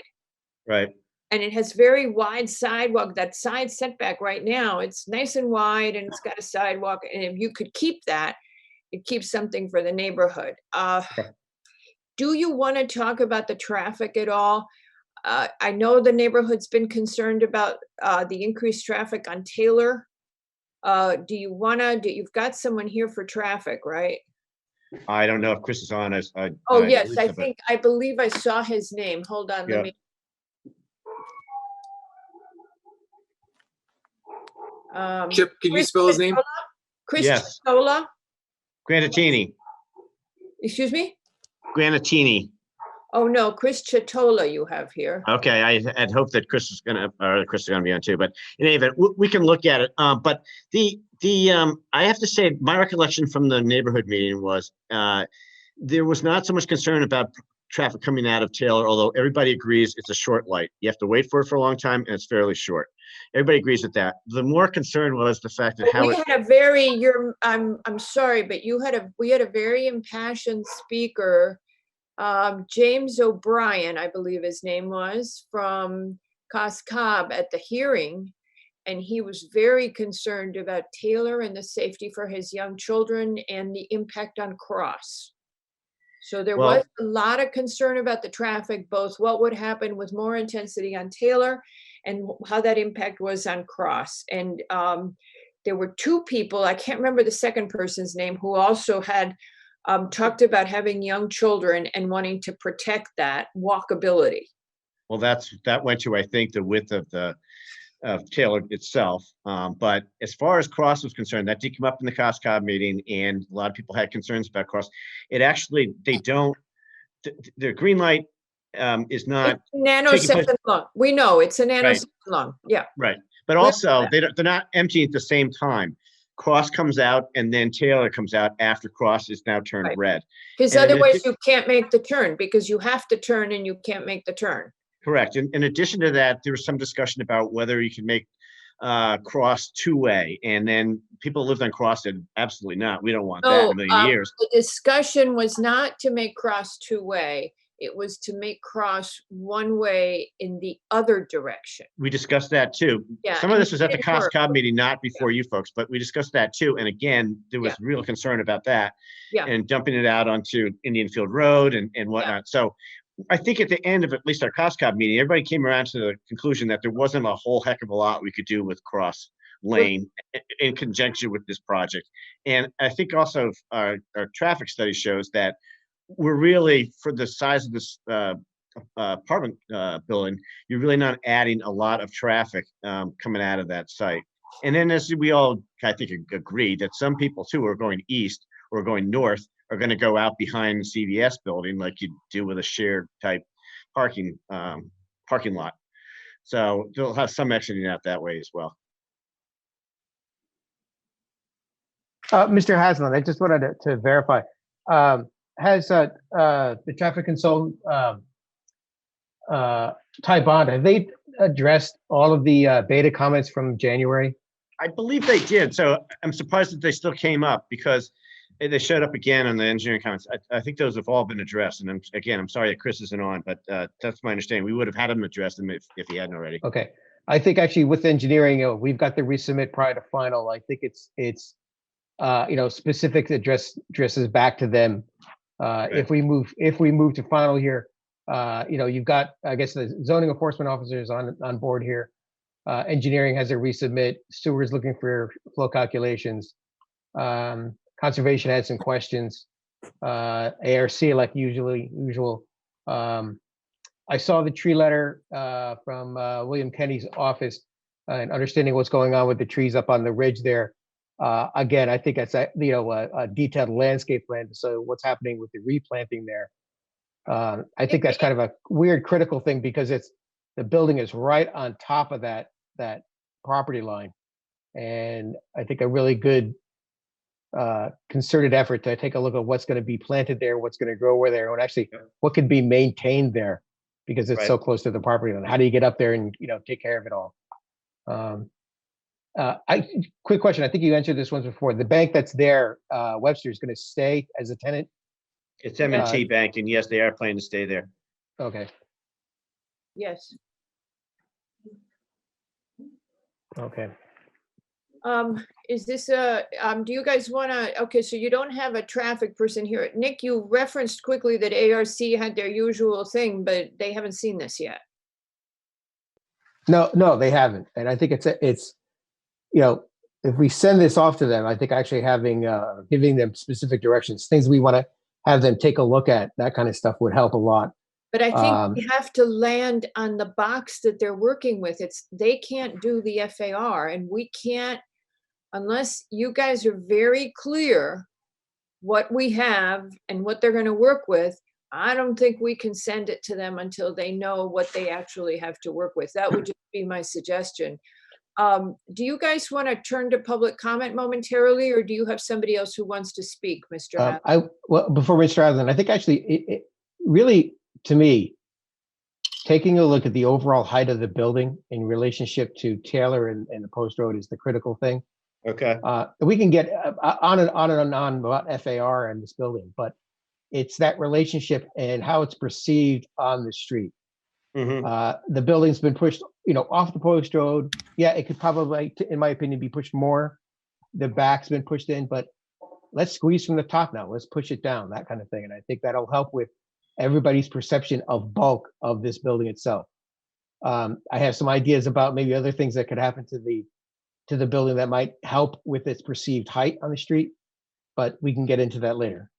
Right. And it has very wide sidewalk. That side setback right now, it's nice and wide and it's got a sidewalk. And if you could keep that, it keeps something for the neighborhood. Do you want to talk about the traffic at all? I know the neighborhood's been concerned about the increased traffic on Taylor. Do you want to, you've got someone here for traffic, right? I don't know if Chris is on. Oh, yes, believe so, but- I believe I saw his name. Hold on, Yeah. let me. Chip, can you Chris spell his name? Chitola? Chris Yes. Chitola? Granatini. Excuse me? Granatini. Oh, no, Chris Chitola you have here. Okay, I had hoped that Chris is gonna be on too, but in any event, we can look at it. But I have to say, my recollection from the neighborhood meeting was there was not so much concern about traffic coming out of Taylor, although everybody agrees it's a short light. You have to wait for it for a long time and it's fairly short. Everybody agrees with that. The more concern was the fact that how We it, had a very, I'm sorry, but we had a very impassioned speaker, James O'Brien, I believe his name was, from COSCOB at the hearing. And he was very concerned about Taylor and the safety for his young children and the impact on Cross. So there Well- was a lot of concern about the traffic, both what would happen with more intensity on Taylor and how that impact was on Cross. And there were two people, I can't remember the second person's name, who also had talked about having young children and wanting to protect that walkability. well, that went to, I think, the width of Taylor itself. But as far as Cross was concerned, that did come up in the COSCOB meeting, and a lot of people had concerns about Cross. It actually, the green light is not It's nanosecond long. We know it's a nanosecond long. Yeah. right. But Well, also, they're not emptying at the same time. Cross comes out, and then Taylor comes out after Cross is now turned Right. red. Because And in otherwise you can't make the turn, because you have to turn and you can't make the turn. Correct. In addition to that, there was some discussion about whether you can make Cross two-way, and then people who lived on Cross said, absolutely not. We don't want that in No, a million years. the discussion was not to make Cross two-way. It was to make Cross one-way in the other direction. We discussed that too. Yeah, Some of and this was it at the didn't work. COSCOB meeting, not before you folks, but we discussed that too. And again, there was real concern about that. Yeah. And dumping it out onto Indian Field Road and whatnot. So I think at the end of at least our COSCOB meeting, everybody came around to the conclusion that there wasn't a whole heck of a lot we could do with Cross Lane in conjunction with this project. And I think also our traffic study shows that we're really, for the size of this apartment building, you're really not adding a lot of traffic coming out of that site. And then as we all, I think, agree that some people too are going east or going north are going to go out behind the CVS building like you do with a shared type parking lot. So they'll have some exiting out that way as well. Mr. Haslam, I just wanted to verify. Has the traffic consultant, Ty Bond, have they addressed all of the beta comments from January? I believe they did. So I'm surprised that they still came up, because they showed up again on the engineering comments. I think those have all been addressed. And I'm sorry that Chris isn't on, but that's my understanding. We would have had him address them if he hadn't already. Okay. I think actually with engineering, we've got the resubmit prior to final. I think it's specific addresses back to them. If we move to final here, you've got, I guess, the zoning enforcement officers on board here. Engineering has a resubmit. Sewer's looking for flow calculations. Conservation had some questions. ARC, like usual. I saw the tree letter from William Kenny's office and understanding what's going on with the trees up on the ridge there. Again, I think that's a detailed landscape plan. So what's happening with the replanting there? I think that's kind of a weird critical thing, because the building is right on top of that property line, and I think a really good concerted effort to take a look at what's going to be planted there, what's going to grow where there, and actually what can be maintained there, because it's so close to the property line. How do you get up there and take care of it all? Quick question. I think you answered this once before. The bank that's there, Webster, is going to stay as a tenant. It's M&T Bank, and yes, they are planning to stay there. Okay. Yes. Okay. Is this do you guys want to, okay, so you don't have a traffic person here. Nick, you referenced quickly that ARC had their usual thing, but they haven't seen this yet. No, they haven't. And I think it's if we send this off to them, I think actually giving them specific directions, things we want to have them take a look at, that kind of stuff would help a lot. But I think we have to land on the box that they're working with. They can't do the FAR, and we can't, unless you guys are very clear what we have and what they're going to work with. I don't think we can send it to them until they know what they actually have to work with. That would just be my suggestion. Do you guys want to turn to public comment momentarily, or do you have somebody else who wants to speak, Mr. Hathaway? Well, before Mr. Adlin, I think actually it really to me, taking a look at the overall height of the building in relationship to Taylor and the Post Road is the critical thing. Okay. We can get on and on about FAR and this building, but it's that relationship and how it's perceived on the street. The building's been pushed, off the Post Road. Yeah, it could probably, in my opinion, be pushed more. The back's been pushed in, but let's squeeze from the top now. Let's push it down, that kind of thing. And I think that'll help with everybody's perception of bulk of this building itself. I have some ideas about maybe other things that could happen to the building that might help with its perceived height on the street, but we can get into that later.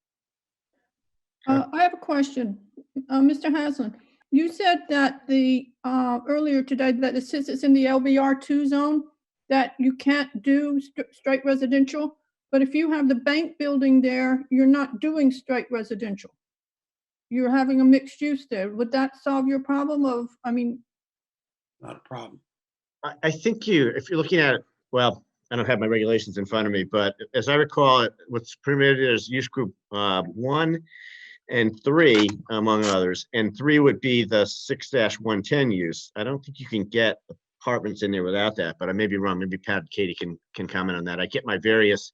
I have a question. Mr. Haslam, you said that earlier today that since it's in the LBR2 zone, that you can't do straight residential, but if you have the bank building there, you're not doing straight residential. You're having a mixed use there. Would that solve your problem Not a problem. I think if you're looking at it, well, I don't have my regulations in front of me, but as I recall, what's permitted is use group 1 and 3, among others, and 3 would be the 6-110 use. I don't think you can get apartments in there without that, but I may be wrong. Maybe Pat and Katie can comment on that. I get my various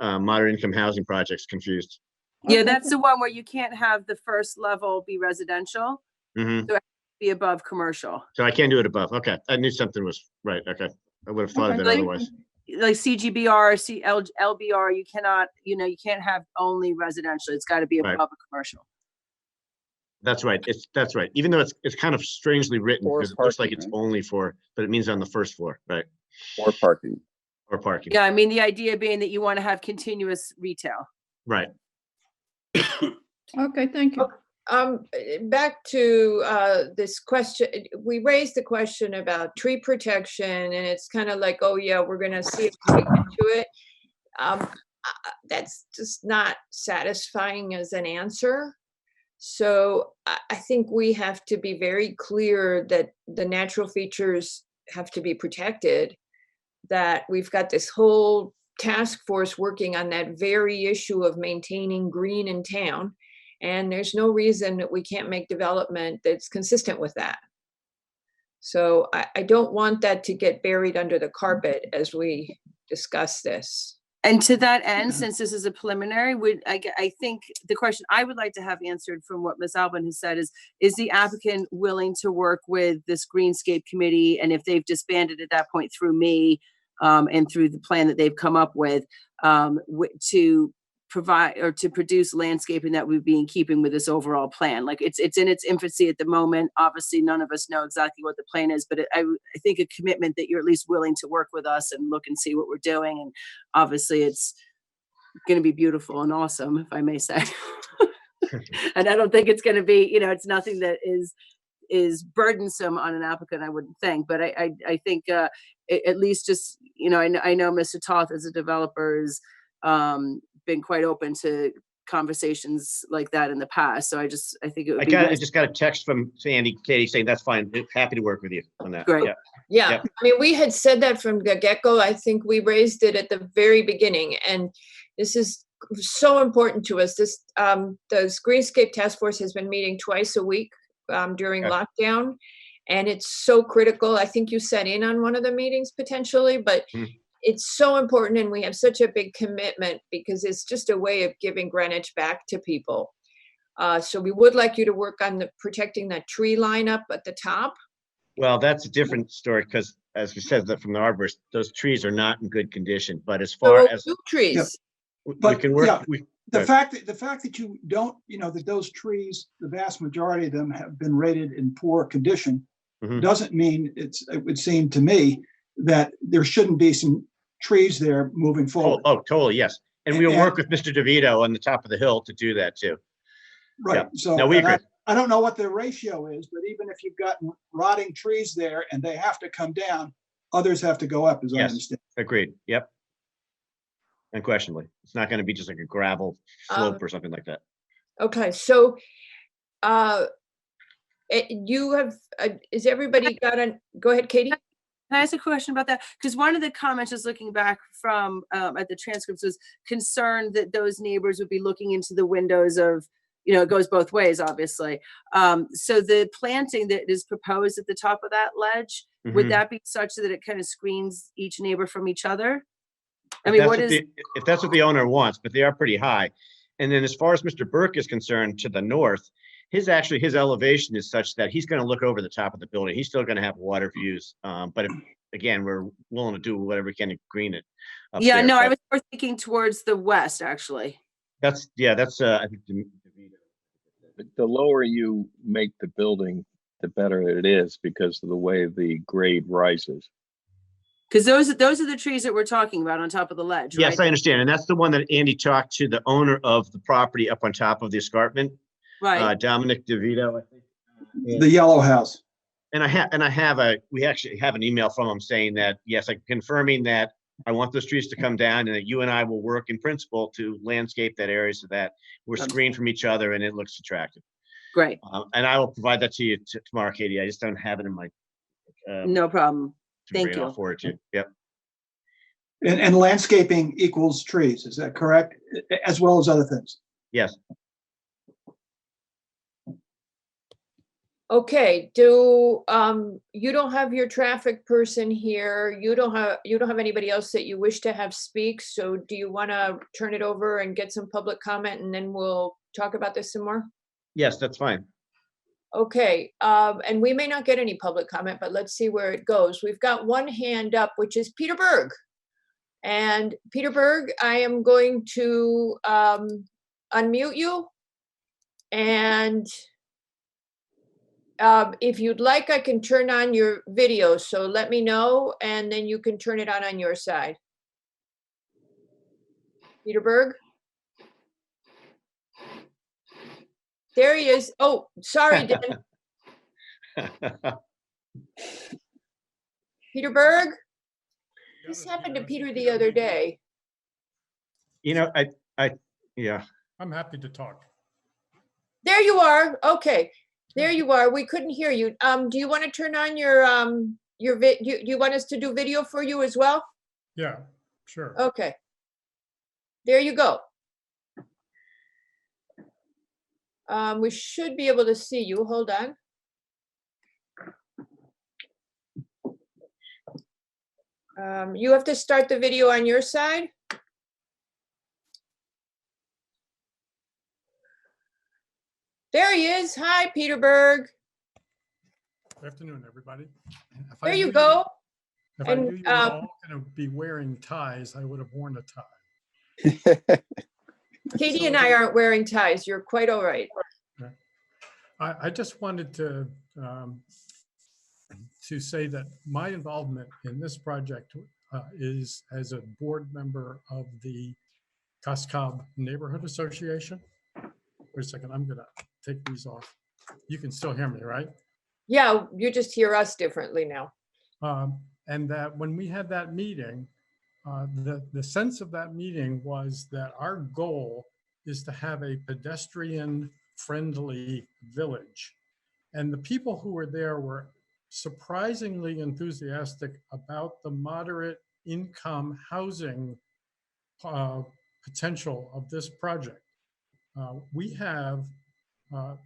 moderate income housing projects confused. Yeah, that's the one where you can't have the first level be residential. So it has to be above commercial. So I can't do it above. Okay, I knew something was right. Okay, I would have thought of it otherwise. Like CGBR, LBR, you cannot, you can't have only residential. It's got to be above a commercial. That's right. That's right. Even though it's kind of strangely written Or because it looks like parking, it's right? only for, but it means on the first floor, right? Or parking. Or parking, Yeah, I mean, the idea being that you want to have continuous retail. right? Okay, thank you. Back to this question, we raised the question about tree protection, and it's kind of like, oh yeah, we're gonna see if we can do it. That's just not satisfying as an answer. So I think we have to be very clear that the natural features have to be protected, that we've got this whole task force working on that very issue of maintaining green in town. And there's no reason that we can't make development that's consistent with that. So I don't want that to get buried under the carpet as we discuss this. And to that end, since this is a preliminary, I think the question I would like to have answered from what Ms. Albin has said is the applicant willing to work with this Greenscape committee? And if they've disbanded at that point through me and through the plan that they've come up with, to provide or to produce landscaping that would be in keeping with this overall plan. Like it's in its infancy at the moment. Obviously, none of us know exactly what the plan is, but I think a commitment that you're at least willing to work with us and look and see what we're doing. And obviously it's going to be beautiful and awesome, if I may say. And I don't think it's going to be, it's nothing that is burdensome on an applicant, I wouldn't think, but I think at least just, I know Mr. Toth as a developer is been quite open to conversations like that in the past. So I think it would be I nice. just got a text from Sandy, Katie saying that's fine. Happy to work with you on that. Great. Yeah. Yeah, Yep. I mean, we had said that from the get-go. I think we raised it at the very beginning, and this is so important to us. This the Greenscape Task Force has been meeting twice a week during Okay. lockdown, and it's so critical. I think you sat in on one of the meetings potentially, but it's so important, and we have such a big commitment because it's just a way of giving Greenwich back to people. So we would like you to work on protecting that tree line up at the top. Well, that's a different story because, as you said, that from the arborist, those trees are not in good condition. But as far as Two trees. we But, can work, yeah, we The fact that you don't, that those trees, the vast majority of them have been rated in poor condition, doesn't mean it would seem to me that there shouldn't be some trees there moving forward. Oh, totally, yes. And we'll work with Mr. DeVito on the top of the hill to do that too. Right. Yeah. So No, we agree. I don't know what the ratio is, but even if you've got rotting trees there and they have to come down, others have to go up, as I Yes. understand. Agreed. Yep. Unquestionably. It's not going to be just like a gravel slope or something like that. Okay, so you have, is everybody got go ahead, Katie? Can I ask a question about that? Because one of the comments, just looking back from at the transcripts, was concerned that those neighbors would be looking into the windows of you know, it goes both ways, obviously. So the planting that is proposed at the top of that ledge, would Mhm. that be such that it kind of screens each neighbor from each other? I If mean, that's what is, if that's what the owner wants, but they are pretty high. And then as far as Mr. Burke is concerned, to the north, his elevation is such that he's gonna look over the top of the building. He's still gonna have water views. But if, again, we're willing to do whatever we can to green it up yeah, there. no, I But was more thinking towards the west, actually. that's, yeah, that's, I think. The lower you make the building, the better it is because of the way the grade rises. Because those are the trees that we're talking about on top of the ledge, Yes, I right? understand. And that's the one that Andy talked to the owner of the property up on top of the escarpment, Right. Dominic DeVito, I think. The yellow house. And we actually have an email from him saying that, yes, I'm confirming that I want those trees to come down and that you and I will work in principle to landscape that area so that we're screened from each other and it looks attractive. Great. And I will provide that to you tomorrow, Katie. I just don't have it in my. No problem. Thank I'll you. forward it to you. Yep. And landscaping equals trees, is that correct? As well as other things? Yes. Okay, you don't have your traffic person here. You don't have anybody else that you wish to have speak. So do you want to turn it over and get some public comment and then we'll talk about this some more? Yes, that's fine. Okay, and we may not get any public comment, but let's see where it goes. We've got one hand up, which is Peter Berg. And Peter Berg, I am going to unmute you. And if you'd like, I can turn on your video. So let me know, and then you can turn it on your side. Peter Berg? There he is. Oh, sorry, Dan. Peter Berg? This happened to Peter the other day. You know, yeah. I'm happy to talk. There you are. Okay. There you are. We couldn't hear you. Do you want to turn on do you want us to do video for you as well? Yeah, sure. Okay. There you go. We should be able to see you. Hold on. You have to start the video on your side. There he is. Hi, Peter Berg. Good afternoon, everybody. There you go. If I And, knew you were all going to be wearing ties, I would have worn a tie. Katie and I aren't wearing ties. You're quite all right. I just wanted to say that my involvement in this project is as a board member of the Cascab Neighborhood Association. Wait a second, I'm gonna take these off. You can still hear me, right? Yeah, you just hear us differently now. And that when we had that meeting, the sense of that meeting was that our goal is to have a pedestrian-friendly village. And the people who were there were surprisingly enthusiastic about the moderate income housing potential of this project.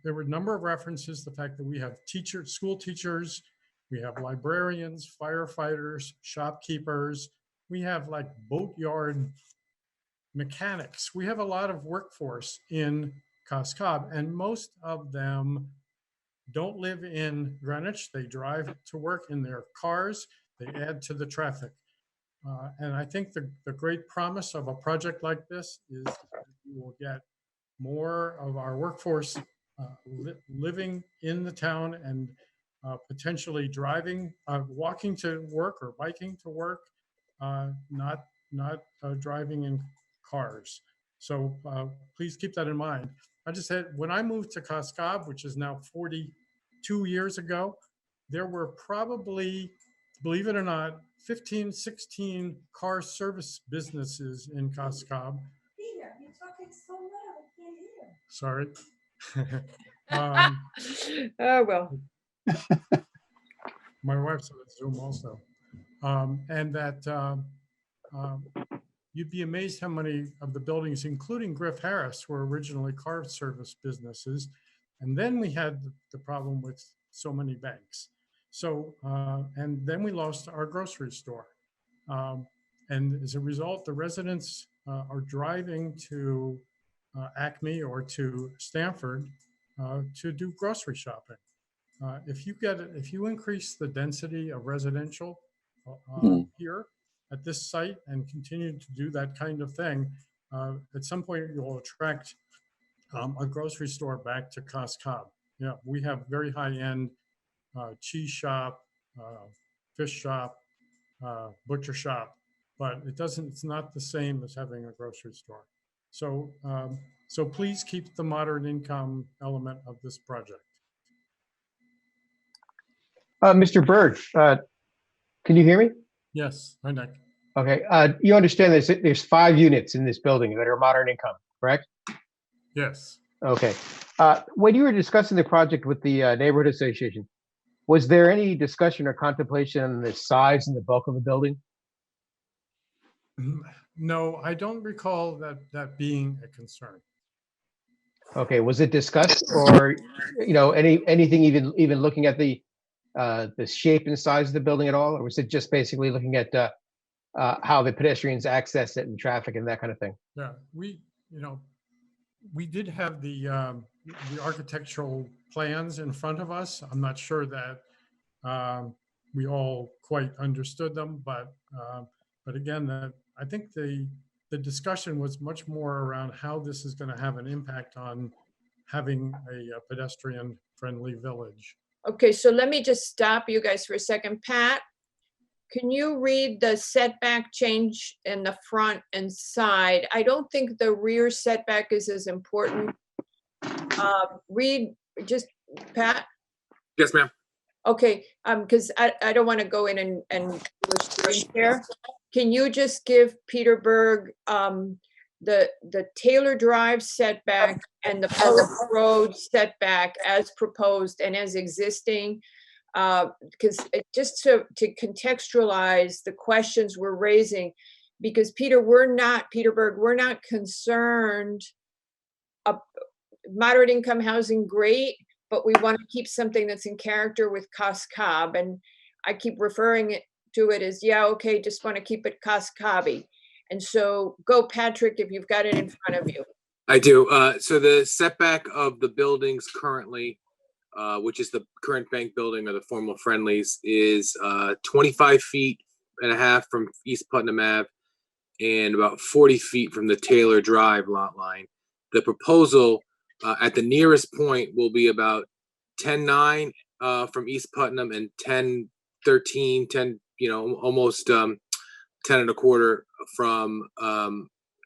There were a number of references to the fact that we have school teachers, we have librarians, firefighters, shopkeepers, we have like boatyard mechanics. We have a lot of workforce in Cascab, and most of them don't live in Greenwich. They drive to work in their cars. They add to the traffic. And I think the great promise of a project like this is that we will get more of our workforce living in the town and potentially walking to work or biking to work, not driving in cars. So please keep that in mind. I just said, when I moved to Cascab, which is now 42 years ago, there were probably, believe it or not, 15, 16 car service businesses in Cascab. Peter, you're talking so loud, I can't hear. Sorry. Oh, well. My wife's on Zoom also. And that you'd be amazed how many of the buildings, including Griff Harris, were originally car service businesses. And then we had the problem with so many banks. So, and then we lost our grocery store. And as a result, the residents are driving to Acme or to Stanford to do grocery shopping. If you increase the density of residential here at this site and continue to do that kind of thing, at some point you'll attract a grocery store back to Cos Cob. Yeah, we have very high-end cheese shop, fish shop, butcher shop, but it's not the same as having a grocery store. So, so please keep the moderate income element of this project. Mr. Berg, can you hear me? Yes, hi, Nick. Okay, you understand there's 5 units in this building that are moderate income, correct? Yes. Okay. When you were discussing the project with the neighborhood association, was there any discussion or contemplation on the size and the bulk of the building? No, I don't recall that being a concern. Okay, was it discussed, or anything even looking at the shape and size of the building at all, or was it just basically looking at how the pedestrians access it and traffic and that kind of thing? Yeah, we did have the architectural plans in front of us. I'm not sure that we all quite understood them, but again, I think the discussion was much more around how this is going to have an impact on having a pedestrian-friendly village. Okay, so let me just stop you guys for a second. Pat, can you read the setback change in the front and side? I don't think the rear setback is as important. Read, just, Pat? Yes, ma'am. Okay, because I don't want to go in and do a screen share. Can you just give Peter Berg the Taylor Drive setback and the Post Road setback as proposed and as existing? Because just to contextualize the questions we're raising, because Peter Berg, we're not concerned. Moderate income housing, great, but we want to keep something that's in character with Cos Cob, and I keep referring to it as, yeah, okay, just want to keep it Cos Cob-y. And so go, Patrick, if you've got it in front of you. I do. So the setback of the buildings currently, which is the current bank building or the formal Friendlies, is 25 feet and a half from East Putnam Ave and about 40 feet from the Taylor Drive lot line. The proposal at the nearest point will be about 10.9 from East Putnam and 10.13, 10, almost 10 1/4 from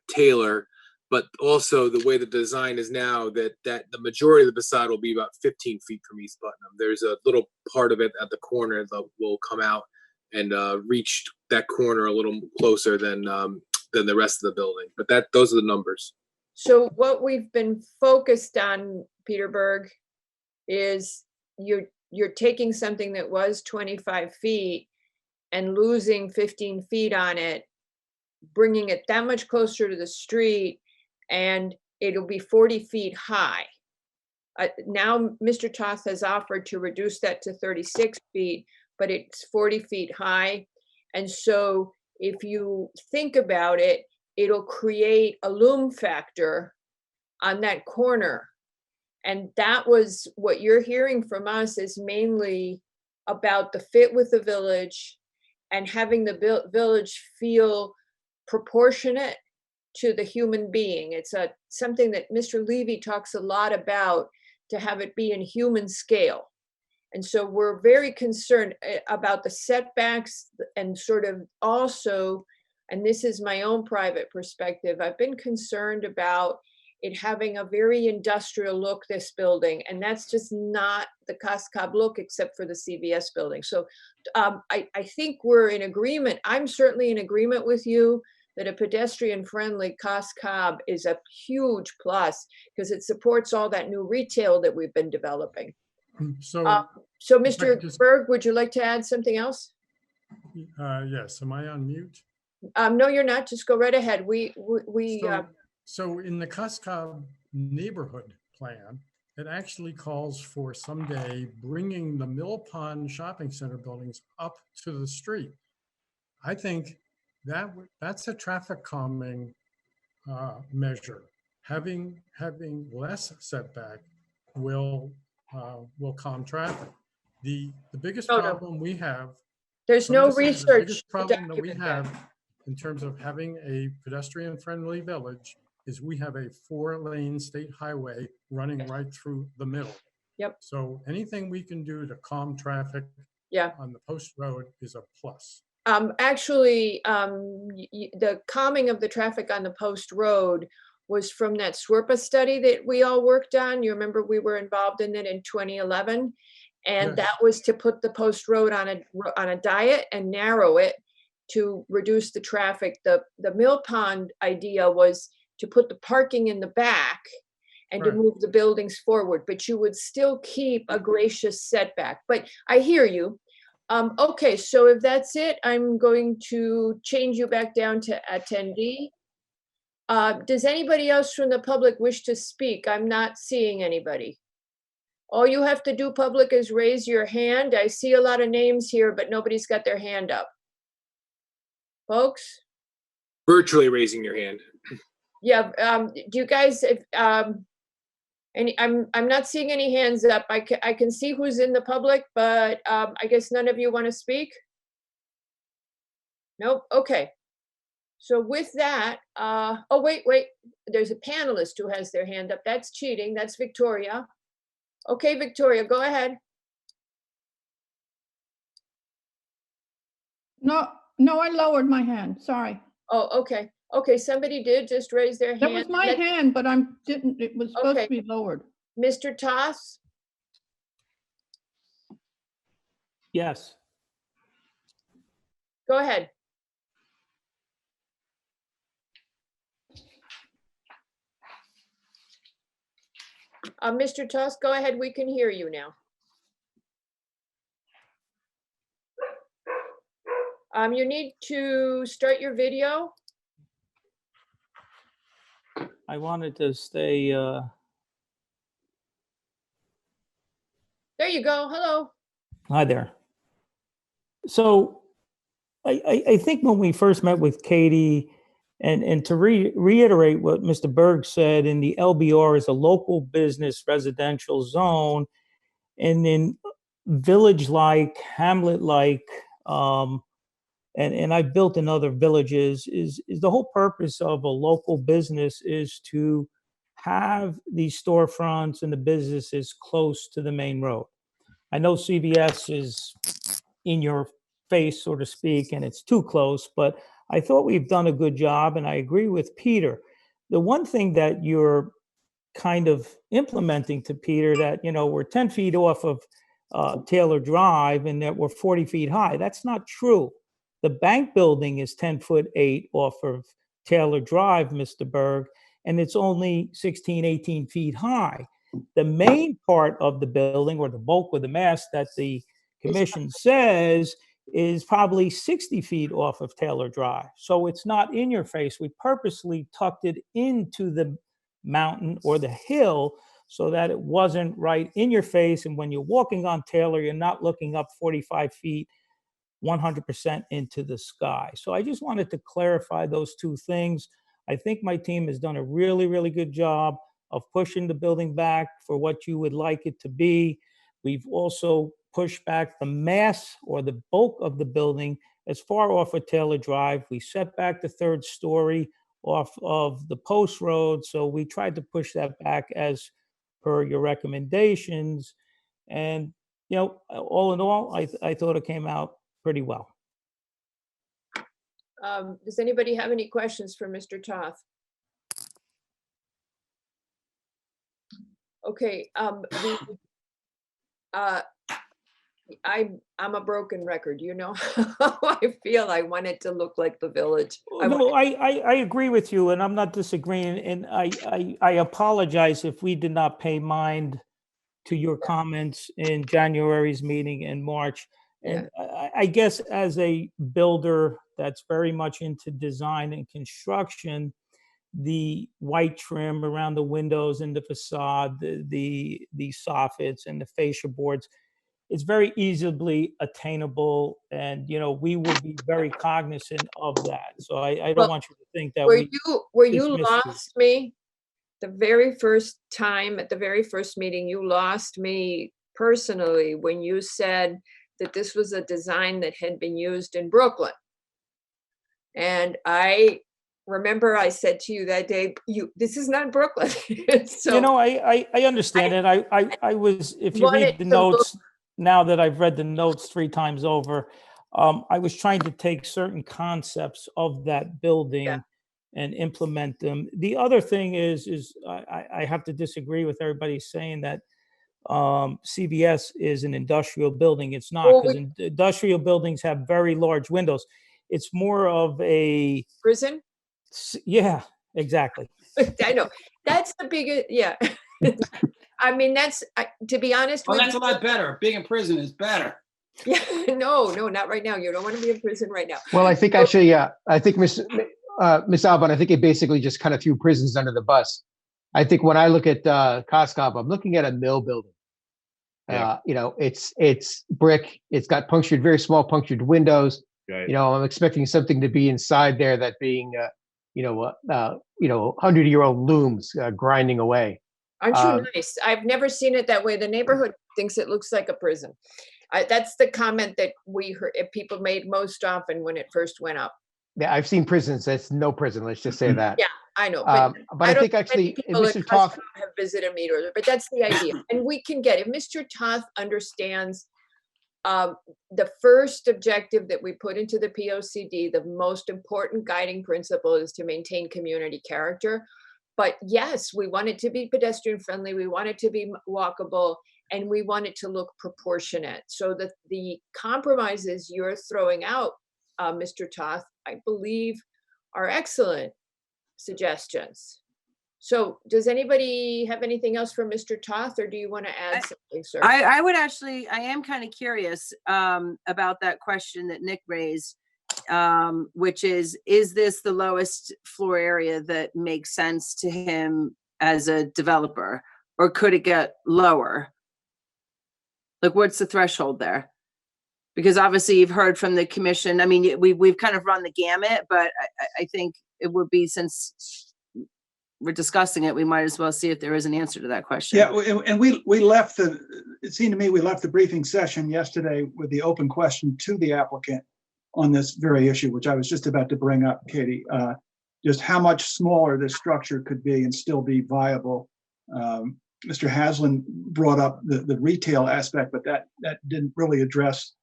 Taylor. But also the way the design is now, that the majority of the facade will be about 15 feet from East Putnam. There's a little part of it at the corner that will come out and reach that corner a little closer than the rest of the building. But those are the numbers. So what we've been focused on, Peter Berg, is you're taking something that was 25 feet and losing 15 feet on it, bringing it that much closer to the street, and it'll be 40 feet high. Now, Mr. Toth has offered to reduce that to 36 feet, but it's 40 feet high. And so if you think about it, it'll create a loom factor on that corner. And that was what you're hearing from us, is mainly about the fit with the village and having the village feel proportionate to the human being. It's something that Mr. Levy talks a lot about, to have it be in human scale. And so we're very concerned about the setbacks, and sort of also, and this is my own private perspective, I've been concerned about it having a very industrial look, this building, and that's just not the Cos Cob look, except for the CVS building. So I think we're in agreement. I'm certainly in agreement with you that a pedestrian-friendly Cos Cob is a huge plus, because it supports all that new retail that we've been developing. So Mr. Berg, would you like to add something else? yes, am I on mute? No, you're not. Just go right ahead. We, So in the Cuscob neighborhood plan, it actually calls for someday bringing the Mill Pond Shopping Center buildings up to the street. I think that's a traffic calming measure. Having less setback will calm traffic. The biggest No, no. problem we have. there's I'm no just saying, the research biggest to problem that we document that. have in terms of having a pedestrian-friendly village is we have a 4-lane state highway running right through the middle. Yep. So anything we can do to calm traffic Yeah. on the post road is a plus. Actually, the calming of the traffic on the post road was from that SWRPA study that we all worked on. You remember we were involved in it in 2011? And Yes. that was to put the post road on a diet and narrow it to reduce the traffic. The Mill Pond idea was to put the parking in the back and to Right. move the buildings forward, but you would still keep a gracious setback. But I hear you. Okay, so if that's it, I'm going to change you back down to attendee. Does anybody else from the public wish to speak? I'm not seeing anybody. All you have to do, public, is raise your hand. I see a lot of names here, but nobody's got their hand up. Folks? Virtually raising your hand. Yeah, do you guys, I'm not seeing any hands up. I can see who's in the public, but I guess none of you want to speak? Nope, okay. So with that, oh, wait, there's a panelist who has their hand up. That's cheating, that's Victoria. Okay, Victoria, go ahead. No, I lowered my hand, sorry. Oh, okay, somebody did just raise their hand. That was my hand, but it was supposed Okay. to be lowered. Mr. Toss? Yes. Go ahead. Mr. Toss, go ahead, we can hear you now. You need to start your video. I wanted to stay, There you go, hello. hi there. So I think when we first met with Katie, and to reiterate what Mr. Berg said, in the LBR is a local business residential zone, and in village-like, hamlet-like, and I've built in other villages, is the whole purpose of a local business is to have these storefronts and the businesses close to the main road. I know CVS is in your face, so to speak, and it's too close, but I thought we've done a good job, and I agree with Peter. The one thing that you're kind of implementing to Peter, that, we're 10 feet off of Taylor Drive and that we're 40 feet high. That's not true. The bank building is 10'8" off of Taylor Drive, Mr. Berg, and it's only 16, 18 feet high. The main part of the building, or the bulk of the mass that the commission says, is probably 60 feet off of Taylor Drive. So it's not in your face. We purposely tucked it into the mountain or the hill so that it wasn't right in your face. And when you're walking on Taylor, you're not looking up 45 feet 100% into the sky. So I just wanted to clarify those two things. I think my team has done a really, really good job of pushing the building back for what you would like it to be. We've also pushed back the mass or the bulk of the building as far off of Taylor Drive. We set back the third story off of the post road. So we tried to push that back as per your recommendations. And, all in all, I thought it came out pretty well. Does anybody have any questions for Mr. Toth? Okay, I'm a broken record, how I feel. I want it to look like the village. I agree with you, and I'm not disagreeing. And I apologize if we did not pay mind to your comments in January's meeting in March. And I guess as a builder that's very much into design and construction, the white trim around the windows and the facade, the soffits and the fascia boards, it's very easily attainable, and we will be very cognizant of that. So I don't Well, want you to think that where you dismiss these. lost me the very first time at the very first meeting, you lost me personally when you said that this was a design that had been used in Brooklyn. And I remember I said to you that day, this is not Brooklyn. So I understand it. I was, if you wanted read the to look- notes, now that I've read the notes 3 times over, I was trying to take certain concepts of that building and implement them. The other thing is I have to disagree with everybody saying that CVS is an industrial building. It's not, Well, because industrial buildings have very large windows. It's more of a prison. Yeah, exactly. I know. That's the biggest, yeah. I mean, to be honest Well, with that's you. a lot better. Being in prison is better. Yeah, no, not right now. You don't want to be in prison right now. Well, I think actually, I think Miss Alban, I think it basically just kind of threw prisons under the bus. I think when I look at Coscob, I'm looking at a mill building. It's brick. It's got very small punctured windows. Right. I'm expecting something to be inside there, that being 100-year-old looms grinding away. Aren't you nice? I've never seen it that way. The neighborhood thinks it looks like a prison. That's the comment that we heard people made most often when it first went up. Yeah, I've seen prisons. That's no prison. Let's just say that. Yeah, I know. But I don't think actually, people at Mr. Toth, Costco have visited me, but that's the idea. And we can get, if Mr. Toth understands the first objective that we put into the POCD, the most important guiding principle is to maintain community character. But yes, we want it to be pedestrian friendly. We want it to be walkable, and we want it to look proportionate. So that the compromises you're throwing out, Mr. Toth, I believe are excellent suggestions. So does anybody have anything else for Mr. Toth, or do you want to add something, sir? I would actually, I am kind of curious about that question that Nick raised, which is this the lowest floor area that makes sense to him as a developer, or could it get lower? Like, what's the threshold there? Because obviously you've heard from the commission. I mean, we've kind of run the gamut, but I think it would be, since we're discussing it, we might as well see if there is an answer to that question. Yeah, and we left it seemed to me we left the briefing session yesterday with the open question to the applicant on this very issue, which I was just about to bring up, Katie. Just how much smaller this structure could be and still be viable. Mr. Haslam brought up the retail aspect, but that didn't really address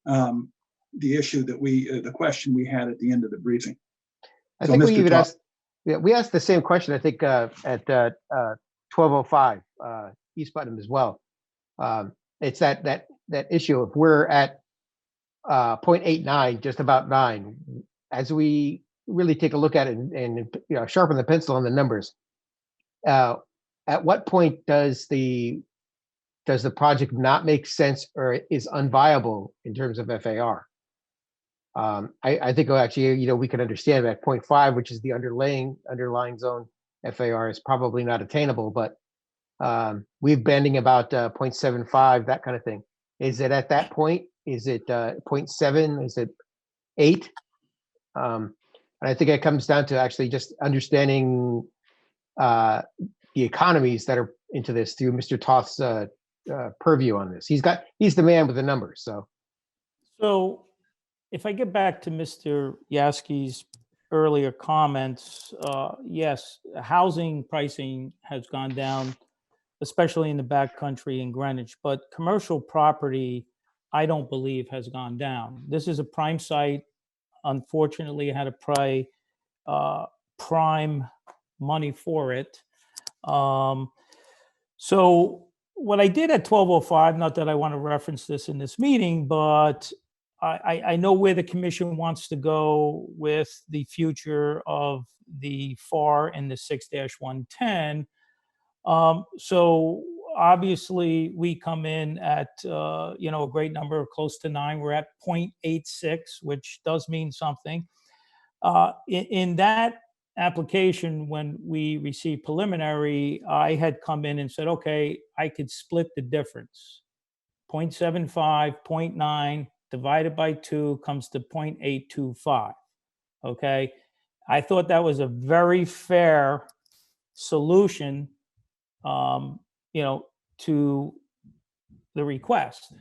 the issue that the question we had at the end of the briefing. I think we even asked. Yeah, we asked the same question, I think, at 1205 East Putnam as well. It's that issue of we're at 0.89, just about 9. As we really take a look at it and sharpen the pencil on the numbers, at what point does the project not make sense or is unviable in terms of FAR? I think actually, we can understand that 0.5, which is the underlying zone FAR, is probably not attainable, but we're bending about 0.75, that kind of thing. Is it at that point? Is it 0.7? Is it 8? And I think it comes down to actually just understanding the economies that are into this through Mr. Toth's purview on this. He's the man with the numbers. So if I get back to Mr. Yaski's earlier comments, yes, housing pricing has gone down, especially in the backcountry in Greenwich, but commercial property, I don't believe, has gone down. This is a prime site. Unfortunately, it had to pay prime money for it. So what I did at 1205, not that I want to reference this in this meeting, but I know where the commission wants to go with the future of the FAR and the 6-110. So obviously we come in at, a great number, close to 9. We're at 0.86, which does mean something. In that application, when we received preliminary, I had come in and said, okay, I could split the difference. 0.75, 0.9 divided by 2 comes to 0.825. Okay. I thought that was a very fair solution, to the request.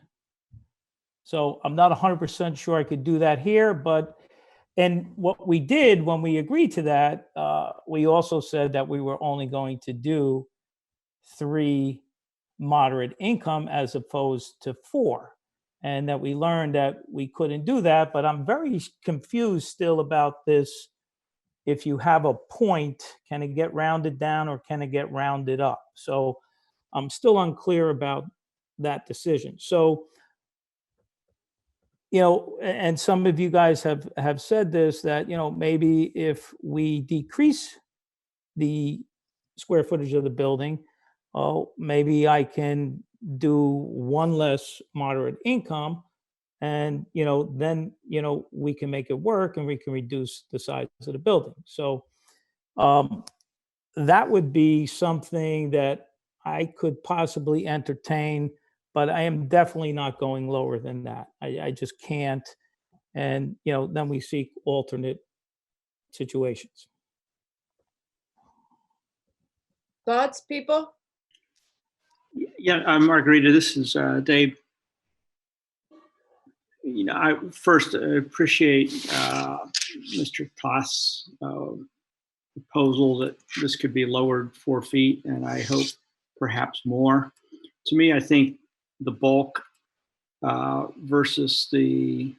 So I'm not 100% sure I could do that here, and what we did when we agreed to that, we also said that we were only going to do 3 moderate income as opposed to 4. And that we learned that we couldn't do that, but I'm very confused still about this. If you have a point, can it get rounded down or can it get rounded up? So I'm still unclear about that decision. So, and some of you guys have said this, that, maybe if we decrease the square footage of the building, maybe I can do 1 less moderate income, and then we can make it work and we can reduce the size of the building. So that would be something that I could possibly entertain, but I am definitely not going lower than that. I just can't. And then we seek alternate situations. Thoughts, people? Yeah, Margarita, this is Dave. I first appreciate Mr. Toth's proposal that this could be lowered 4 feet, and I hope perhaps more. To me, I think the bulk versus the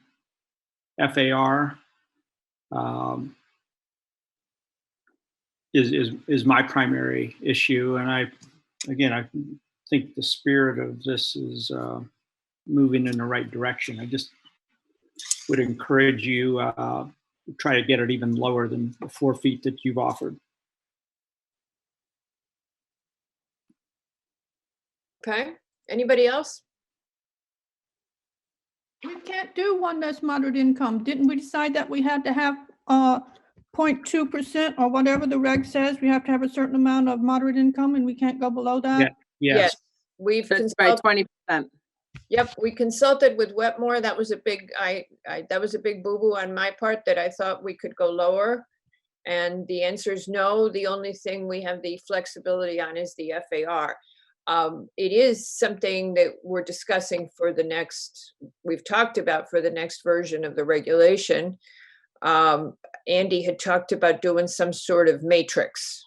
FAR is my primary issue, and I think the spirit of this is moving in the right direction. I just would encourage you try to get it even lower than the 4 feet that you've offered. Okay. Anybody else? We can't do 1 less moderate income. Didn't we decide that we had to have 0.2% or whatever the reg says? We have to have a certain amount of moderate income and we can't go below that? Yeah. Yes. We've That's right, 20%. Yep, we consulted with Wetmore. That was a big, that was a big boo-boo on my part, that I thought we could go lower. And the answer is no. The only thing we have the flexibility on is the FAR. It is something that we're discussing for the next, we've talked about for the next version of the regulation. Andy had talked about doing some sort of matrix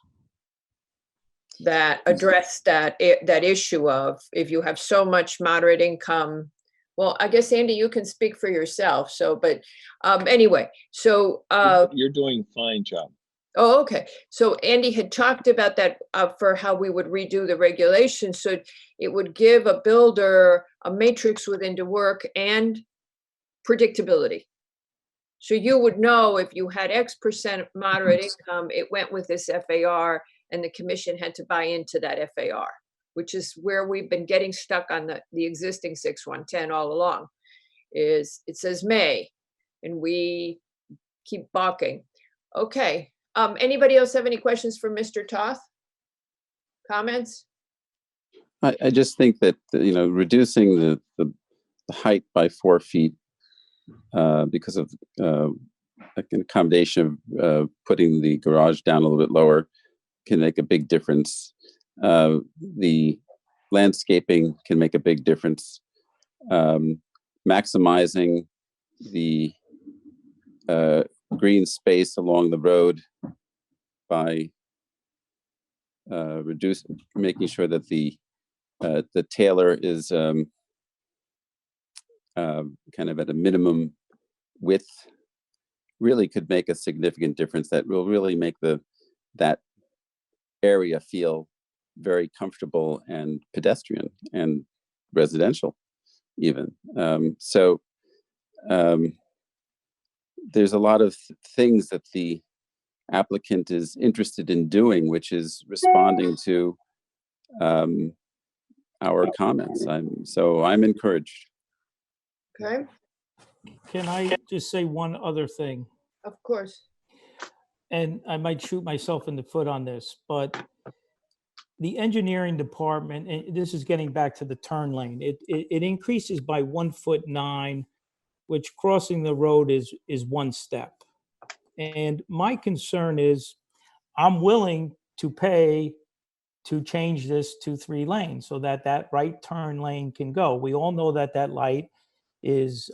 that addressed that issue of, if you have so much moderate income. Well, I guess, Andy, you can speak for yourself. So, but anyway, so. You're doing fine, job. Oh, okay. So Andy had talked about that for how we would redo the regulation. So it would give a builder a matrix within to work and predictability. So you would know if you had X% moderate income, it went with this FAR, and the commission had to buy into that FAR, which is where we've been getting stuck on the existing 6110 all along. Is it says may, and we keep balking. Okay. Anybody else have any questions for Mr. Toth? Comments? I just think that, reducing the height by 4 feet because of like an accommodation of putting the garage down a little bit lower can make a big difference. The landscaping can make a big difference. Maximizing the green space along the road by making sure that the Taylor is kind of at a minimum width really could make a significant difference. That will really make that area feel very comfortable and pedestrian and residential even. There's a lot of things that the applicant is interested in doing, which is responding to our comments. I'm encouraged. Okay, Can I just say one other thing? of course. And I might shoot myself in the foot on this, but the engineering department, and this is getting back to the turn lane, it increases by 1'9", which crossing the road is one step. And my concern is, I'm willing to pay to change this to 3 lanes so that that right turn lane can go. We all know that that light is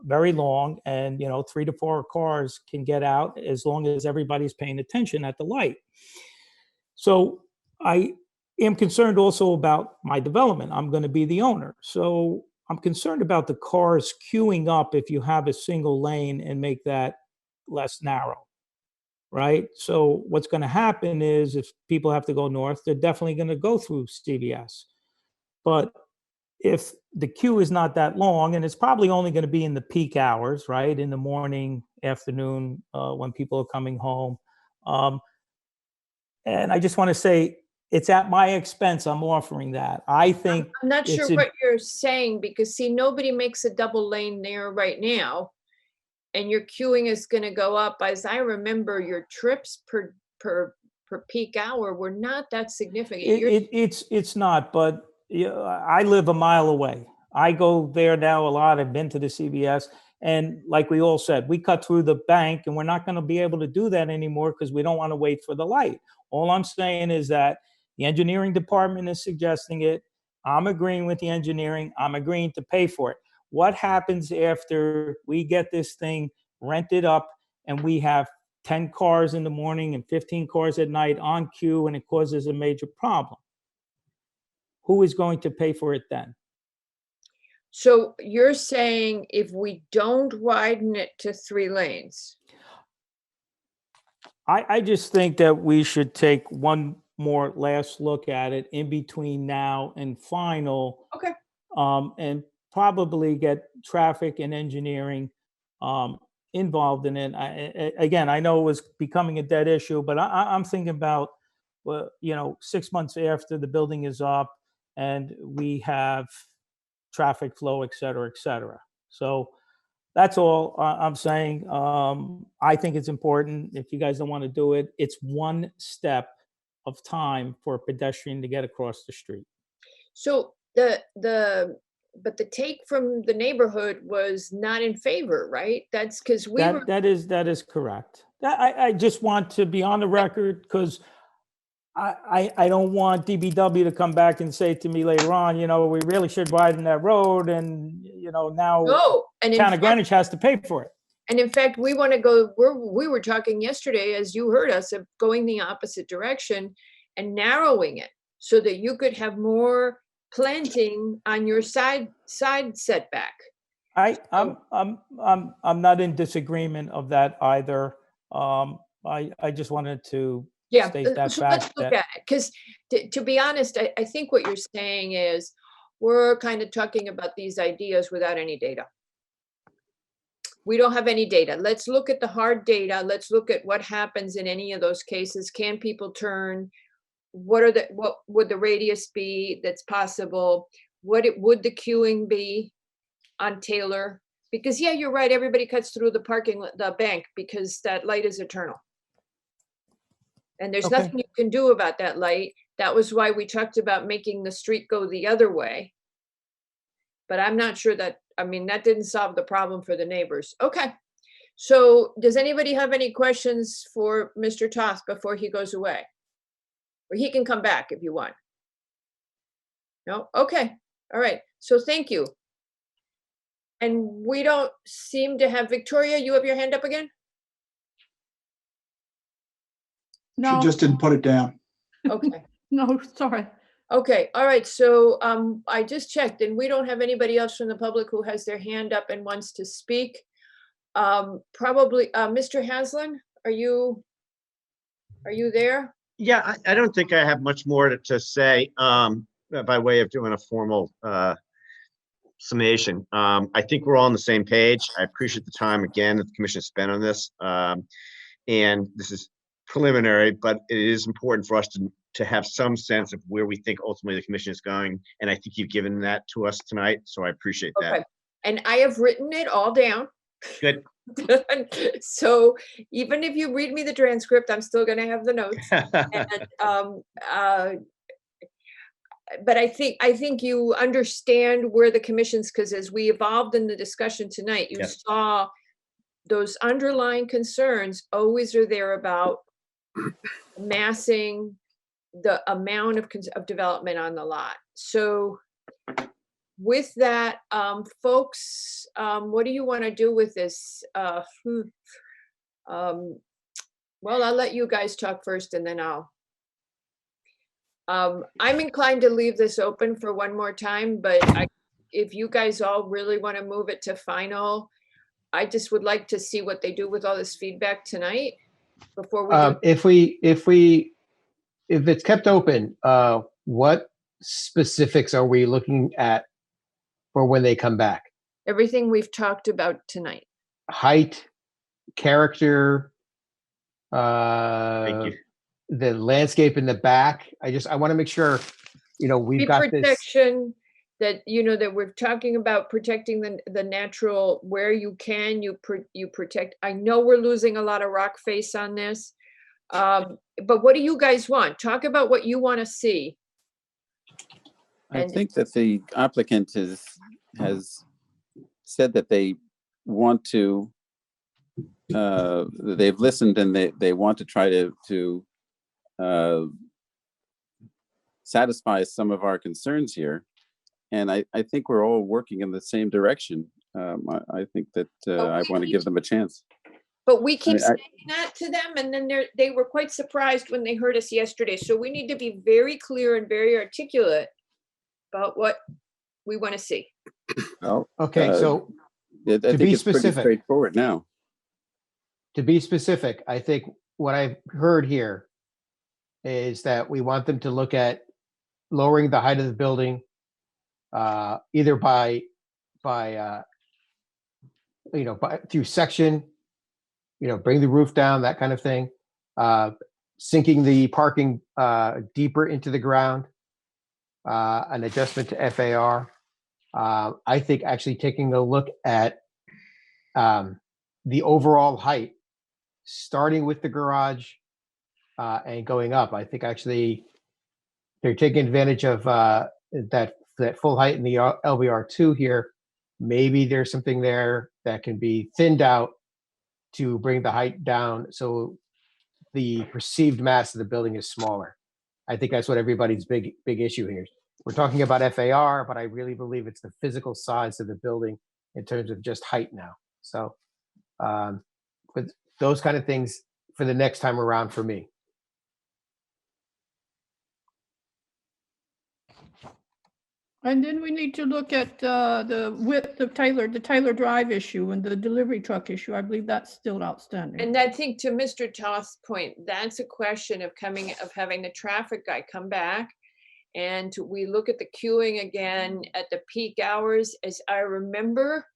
very long, and 3 to 4 cars can get out as long as everybody's paying attention at the light. So I am concerned also about my development. I'm going to be the owner. So I'm concerned about the cars queuing up if you have a single lane and make that less narrow, right? So what's going to happen is if people have to go north, they're definitely going to go through CVS. But if the queue is not that long, and it's probably only going to be in the peak hours, right? In the morning, afternoon, when people are coming home. And I just want to say, it's at my expense I'm offering that. I think I'm not sure it's a- what you're saying, because see, nobody makes a double lane there right now. And your queuing is gonna go up. As I remember, your trips per peak hour were not that significant. You're- It's not, but I live a mile away. I go there now a lot. I've been to the CVS, and like we all said, we cut through the bank, and we're not going to be able to do that anymore because we don't want to wait for the light. All I'm saying is that the engineering department is suggesting it. I'm agreeing with the engineering. I'm agreeing to pay for it. What happens after we get this thing rented up and we have 10 cars in the morning and 15 cars at night on queue, and it causes a major problem? Who is going to pay for it then? So you're saying if we don't widen it to 3 lanes, I just think that we should take one more last look at it in between now and final. Okay. And probably get traffic and engineering involved in it. Again, I know it was becoming a dead issue, but I'm thinking about, 6 months after the building is up and we have traffic flow, et cetera, et cetera. So that's all I'm saying. I think it's important. If you guys don't want to do it, it's one step of time for a pedestrian to get across the street. so but the take from the neighborhood was not in favor, right? That's because we were, That is correct. I just want to be on the record because I don't want DBW to come back and say to me later on, we really should widen that road, and now no, and in Town of fact, Greenwich has to pay for it. and in fact, we want to go, we were talking yesterday, as you heard us, of going the opposite direction and narrowing it so that you could have more planting on your side setback. I'm not in disagreement of that either. I just wanted to Yeah, state that so let's fact look that at it, because to be honest, I think what you're saying is we're kind of talking about these ideas without any data. We don't have any data. Let's look at the hard data. Let's look at what happens in any of those cases. Can people turn? What would the radius be that's possible? Would the queuing be on Taylor? Because yeah, you're right. Everybody cuts through the bank because that light is eternal. And there's Okay. nothing you can do about that light. That was why we talked about making the street go the other way. But I'm not sure that didn't solve the problem for the neighbors. Okay. So does anybody have any questions for Mr. Toth before he goes away? Or he can come back if you want. No? Okay. All right. So thank you. And we don't seem to have Victoria. You have your hand up again? She No, just didn't put it down. Okay. no, sorry. Okay, all right, so I just checked and we don't have anybody else from the public who has their hand up and wants to speak. Probably, Mr. Haslam, are you there? Yeah, I don't think I have much more to say by way of doing a formal summation. I think we're all on the same page. I appreciate the time again that the commission spent on this. And this is preliminary, but it is important for us to to have some sense of where we think ultimately the commission is going. And I think you've given that to us tonight, so I appreciate Okay. that. And I have written it all down. Good. So even if you read me the transcript, I'm still gonna have the notes. And, but I think you understand where the commission's, because as we evolved in the discussion tonight, you Yes. saw those underlying concerns always are there about amassing the amount of development on the lot. So with that, folks, what do you want to do with this? Well, I'll let you guys talk first and then I'm inclined to leave this open for one more time, but if you guys all really want to move it to final, I just would like to see what they do with all this feedback tonight before we do. If it's kept open, what specifics are we looking at for when they come back? Everything we've talked about tonight. Height, character, Thank you. the landscape in the back. I want to make sure, we've Tree got this. protection, that, that we're talking about protecting the natural, where you can, you protect. I know we're losing a lot of rock face on this. But what do you guys want? Talk about what you want to see. I And- think that the applicant has said that they want to, they've listened and they want to try to satisfy some of our concerns here. And I think we're all working in the same direction. I think that I want to give them a chance. But we keep I- saying that to them, and then they were quite surprised when they heard us yesterday. So we need to be very clear and very articulate about what we want to see. Well, Okay, so I think be it's pretty specific. straightforward now. to be specific, I think what I've heard here is that we want them to look at lowering the height of the building, either by through section, bring the roof down, that kind of thing, sinking the parking deeper into the ground, an adjustment to FAR. I think actually taking a look at the overall height, starting with the garage and going up. I think actually they're taking advantage of that full height in the LVR2 here. Maybe there's something there that can be thinned out to bring the height down so the perceived mass of the building is smaller. I think that's what everybody's big issue here. We're talking about FAR, but I really believe it's the physical size of the building in terms of just height now. So with those kind of things for the next time around for me. And then we need to look at the width of the Taylor Drive issue and the delivery truck issue. I believe that's still outstanding. And I think to Mr. Toth's point, that's a question of having the traffic guy come back. And we look at the queuing again at the peak hours. As I remember,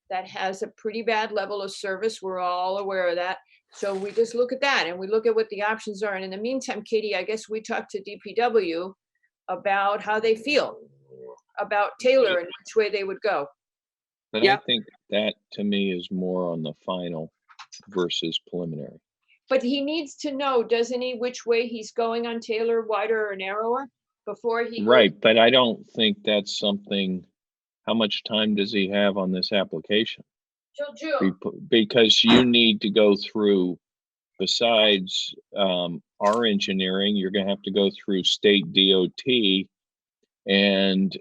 that has a pretty bad level of service. We're all aware of that. So we just look at that and we look at what the options are. And in the meantime, Katie, I guess we talked to DPW about how they feel about Taylor and which way they would go. But I think that to me is more on the final versus preliminary. But he needs to know, doesn't he, which way he's going on Taylor, wider or narrower, before he. Right, but I don't think that's something, how much time does he have on this application? Till June. Because you need to go through, besides our engineering, you're gonna have to go through state DOT, and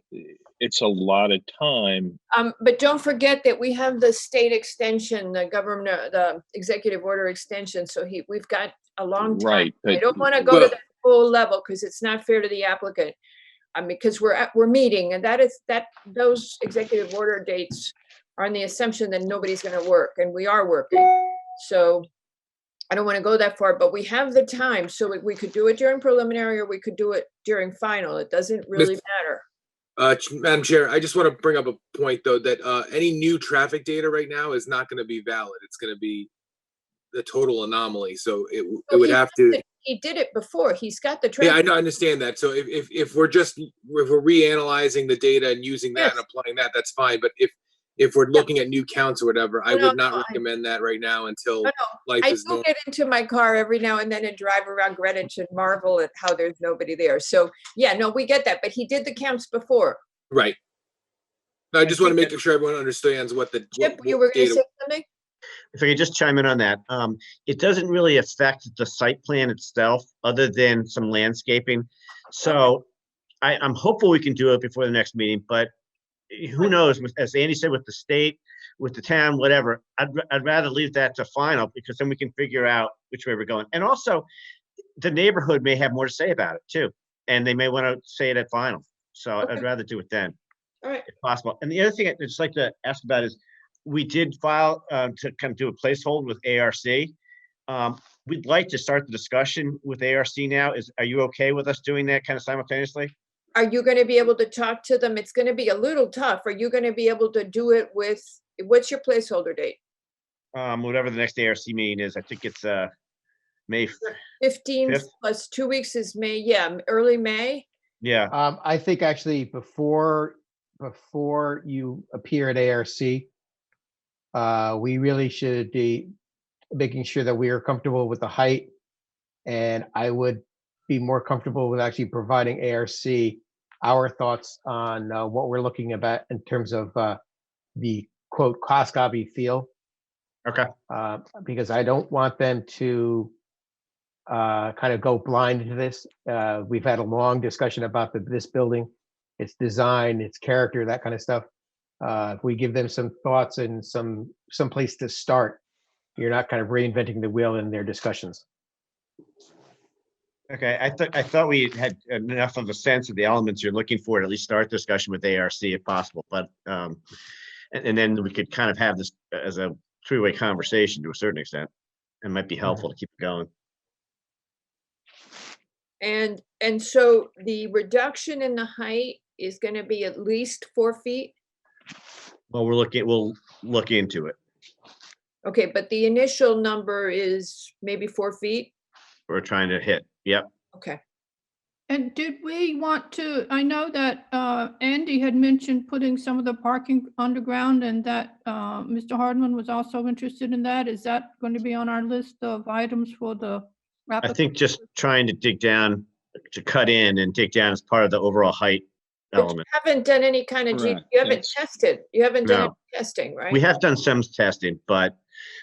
it's a lot of time. But don't forget that we have the state extension, the executive order extension, so we've got a long time. Right, I but- don't want to go to that full level because it's not fair to the applicant. Because we're meeting, and those executive order dates are on the assumption that nobody's going to work, and we are working. So I don't want to go that far, but we have the time, so we could do it during preliminary or we could do it during final. It doesn't really matter. Madam Chair, I just want to bring up a point though, that any new traffic data right now is not going to be valid. It's going to be the total anomaly. So it would have to. he did it before. He's got the Yeah, I traffic. know, I understand that. So if we're just, if we're reanalyzing the data and using that Yes. and applying that, that's fine. But if we're looking at new counts or whatever, I No, would not no, recommend that right now until No, life I is do normal. get into my car every now and then and drive around Greenwich and marvel at how there's nobody there. So, yeah, no, we get that, but he did the counts before. Right. No, I just want to make sure everyone understands what the Chip, what you were gonna data. say something? If I could just chime in on that, it doesn't really affect the site plan itself, other than some landscaping. So I'm hopeful we can do it before the next meeting, but who knows, as Andy said, with the state, with the town, whatever, I'd rather leave that to final, because then we can figure out which way we're going. And also, the neighborhood may have more to say about it too, and they may want to say it at final. So I'd Okay. rather do it then, All right. if possible. And the other thing I'd just like to ask about is, we did file to kind of do a placeholder with ARC. We'd like to start the discussion with ARC now. Are you okay with us doing that kind of simultaneously? Are you gonna be able to talk to them? It's gonna be a little tough. Are you gonna be able to do it with, what's your placeholder date? Whatever the next ARC meeting is, I think it's May. 15 Fifth? plus 2 weeks is May, yeah, early May? Yeah, I think actually before you appear at ARC, we really should be making sure that we are comfortable with the height. And I would be more comfortable with actually providing ARC our thoughts on what we're looking at in terms of the quote Coscaby feel. okay. Because I don't want them to kind of go blind into this. We've had a long discussion about this building, its design, its character, that kind of stuff. If we give them some thoughts and some place to start, you're not kind of reinventing the wheel in their discussions. Okay, I thought we had enough of a sense of the elements you're looking for to at least start discussion with ARC if possible, but and then we could kind of have this as a three-way conversation to a certain extent. It might be helpful to keep it going. And so the reduction in the height is gonna be at least 4 feet? Well, we'll look into it. Okay, but the initial number is maybe 4 feet? We're trying to hit, yep. Okay. And did we want to, I know that Andy had mentioned putting some of the parking underground, and that Mr. Hardman was also interested in that. Is that going to be on our list of items for the? I think just trying to dig down, to cut in and dig down as part of the overall height But you element. haven't done any kind of, Correct, you haven't yes. tested, you haven't done No. any testing, right? We have done some testing, but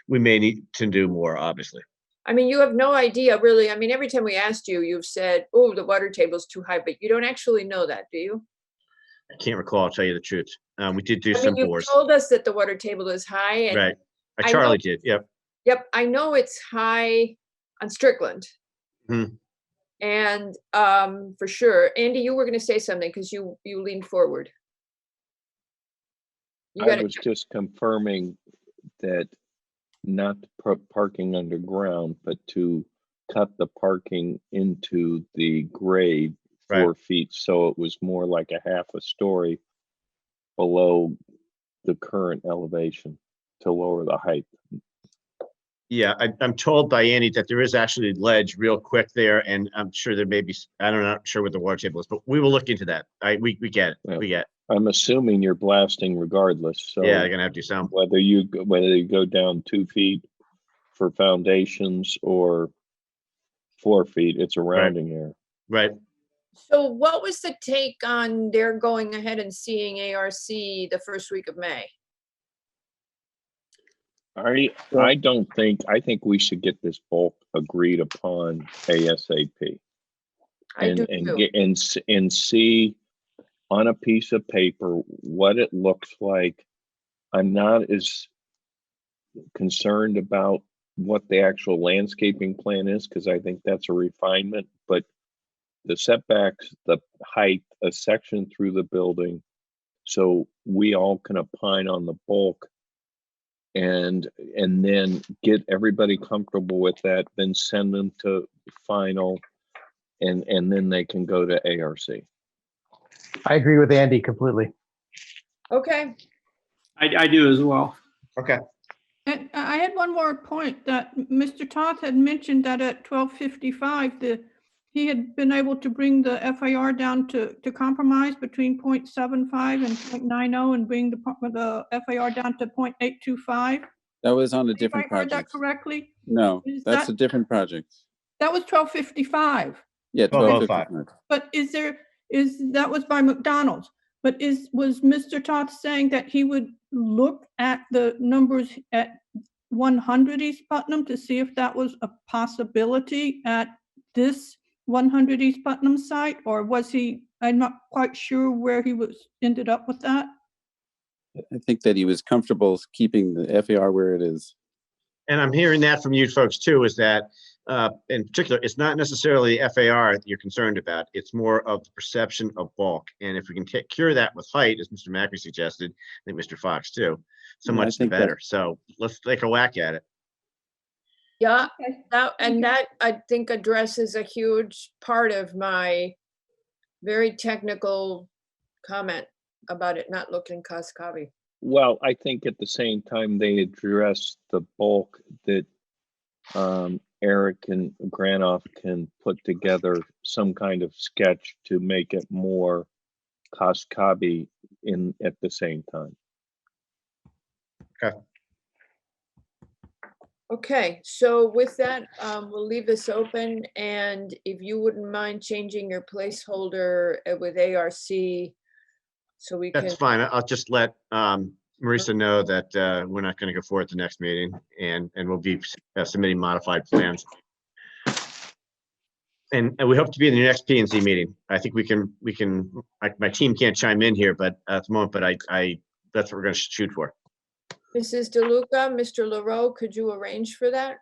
we may need to do more, obviously. I mean, you have no idea, really. I mean, every time we asked you, you've said, oh, the water table's too high, but you don't actually know that, do you? I can't recall, I'll tell you the truth. We did do I some mean, you bores, told us that the water table is high, and right? I Charlie know- did, yep. yep, I know it's high on Strickland. Hmm. And for sure, Andy, you were gonna say something because you leaned forward. You I got was just confirming that not to put parking underground, but to cut the parking into the grade Right. 4 feet, so it was more like a half a story below the current elevation to lower the height. Yeah, I'm told by Andy that there is actually ledge real quick there, and I'm sure there may be, I'm not sure what the water table is, but we will look into that. We get it, Yeah. we get it. I'm assuming you're blasting regardless, so Yeah, they're gonna have to do some. whether you go down 2 feet for foundations or 4 feet, it's a rounding error. Right. So what was the take on their going ahead and seeing ARC the first week of May? I don't think, I think we should get this bulk agreed upon ASAP. I do And too. get and see on a piece of paper what it looks like. I'm not as concerned about what the actual landscaping plan is, because I think that's a refinement, but the setbacks, the height, a section through the building, so we all can opine on the bulk, and then get everybody comfortable with that, then send them to final, and then they can go to ARC. I agree with Andy completely. Okay, I do as well. Okay. And I had one more point that Mr. Toth had mentioned that at 12:55, he had been able to bring the FAR down to compromise between 0.75 and 0.90 and bring the FAR down to 0.825. That was on a If I different heard that project. correctly? No, Is that's that- a different project. That was 12:55. Yeah, 12:05. 12:55. But that was by McDonald's, but was Mr. Toth saying that he would look at the numbers at 100 East Putnam to see if that was a possibility at this 100 East Putnam site? Or was I'm not quite sure where he ended up with that. I think that he was comfortable keeping the FAR where it is. And I'm hearing that from you folks too, is that in particular, it's not necessarily FAR that you're concerned about. It's more of the perception of bulk. And if we can cure that with height, as Mr. Macri suggested, I think Mr. Fox too, so Yeah, I much the think that- better. So let's take a whack at it. Yeah, that I think addresses a huge part of my very technical comment about it not looking Cascavi. Well, I think at the same time, they address the bulk that Eric and Granoff can put together some kind of sketch to make it more Cascavi at the same time. Okay, so with that, we'll leave this open, and if you wouldn't mind changing your placeholder with ARC, so we can. That's fine. I'll just let Marisa know that we're not going to go forward at the next meeting, and we'll be submitting modified plans. And we hope to be in the next P and Z meeting. I think we can. My team can't chime in here, but at the moment, but I that's what we're going to shoot for. Mrs. DeLuca, Mr. LaRoe, could you arrange for that?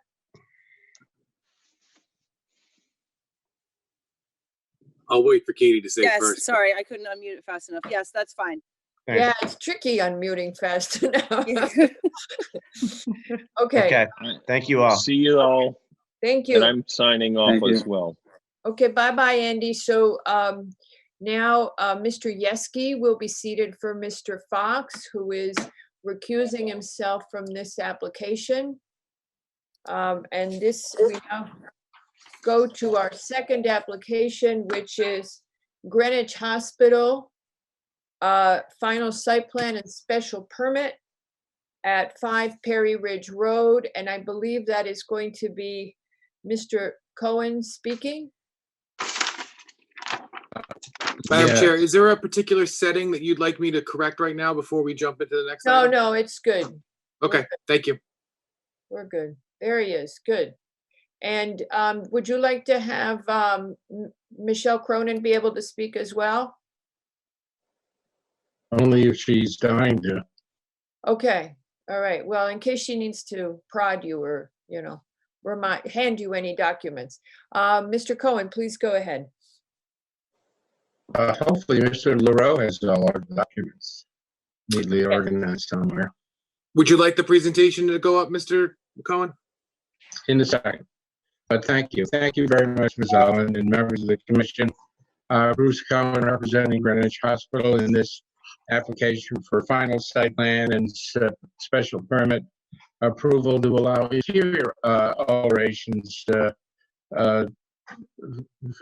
I'll wait for Katie to say Yes, first. sorry, I couldn't unmute it fast enough. Yes, that's fine. Thanks. Yeah, it's tricky unmuting fast enough. Okay, Okay. Thank you all. See you all, thank and you. I'm signing off Thank as you. well. Okay, bye-bye, Andy. So now Mr. Yeski will be seated for Mr. Fox, who is recusing himself from this application. And this, we now go to our second application, which is Greenwich Hospital, final site plan and special permit at 5 Perry Ridge Road. And I believe that is going to be Mr. Cohen speaking. Madam Yeah. Chair, is there a particular setting that you'd like me to correct right now before we jump into the next No, item? no, it's good. Okay, thank you. We're good. There he is. Good. And would you like to have Michelle Cronin be able to speak as well? Only if she's dying to. Okay. All right. Well, in case she needs to prod you or, hand you any documents. Mr. Cohen, please go ahead. Hopefully, Mr. LaRoe has all our documents neatly organized somewhere. Would you like the presentation to go up, Mr. Cohen? In a second. But thank you. Thank you very much, Ms. Allen and members of the commission. Bruce Cohen representing Greenwich Hospital in this application for final site plan and special permit approval to allow interior alterations for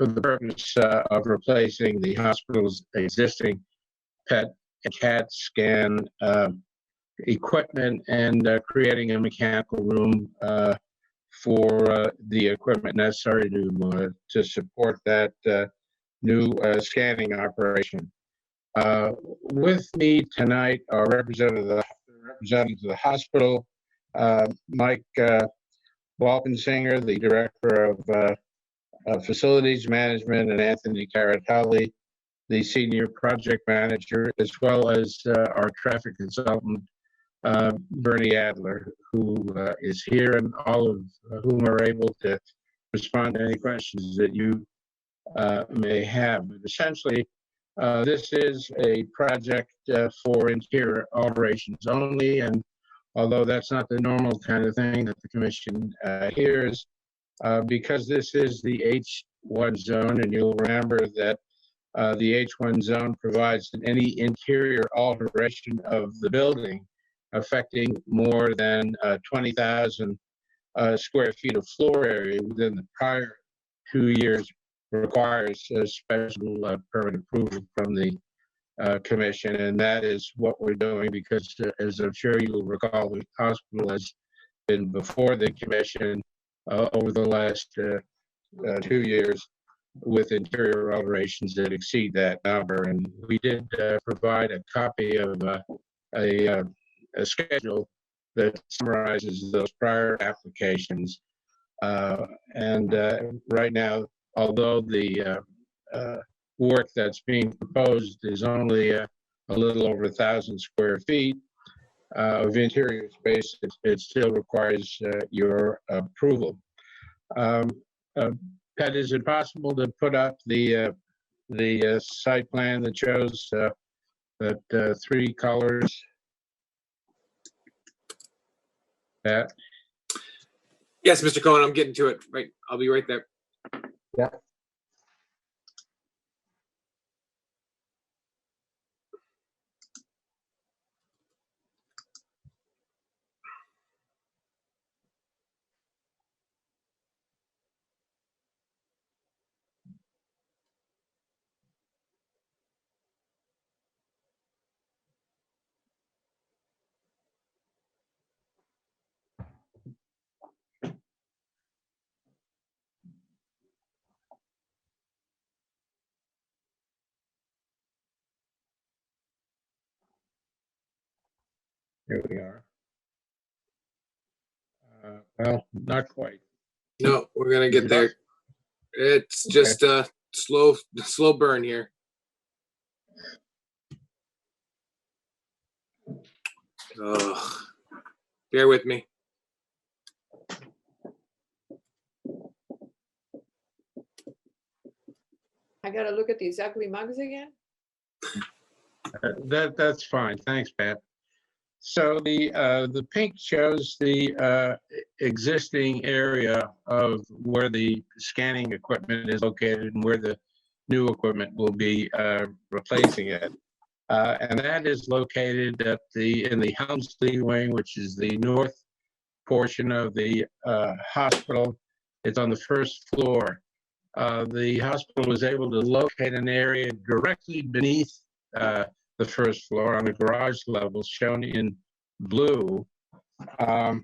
the purpose of replacing the hospital's existing PET and CAT scan equipment and creating a mechanical room for the equipment necessary to support that new scanning operation. With me tonight are representatives of the hospital, Mike Walkensinger, the director of facilities management, and Anthony Caratali, the senior project manager, as well as our traffic consultant, Bernie Adler, who is here, and all of whom are able to respond to any questions that you may have. But essentially, this is a project for interior alterations only, and although that's not the normal kind of thing that the commission hears, because this is the H1 zone, and you'll remember that the H1 zone provides that any interior alteration of the building affecting more than 20,000 square feet of floor area within the prior 2 years requires a special permit approval from the commission, and that is what we're doing because, as I'm sure you'll recall, the hospital has been before the commission over the last 2 years with interior alterations that exceed that number. And we did provide a copy of a schedule that summarizes those prior applications. Right now, although the work that's being proposed is only a little over 1,000 square feet of interior space, it still requires your approval. Pat, is it possible to put up the site plan that shows that 3 colors? Pat? Yes, Mr. Cohen, I'm getting to it. Right, I'll be right there. Yeah. Here we are. Well, not quite. No, we're gonna get there. It's just a slow burn here. Ugh. Bear with me. I gotta look at these ugly mugs again? That's fine. Thanks, Pat. So the pink shows the existing area of where the scanning equipment is located and where the new equipment will be replacing it. And that is located at in the Helmsley wing, which is the north portion of the hospital. It's on the first floor. The hospital was able to locate an area directly beneath the first floor on the garage level, shown in blue, to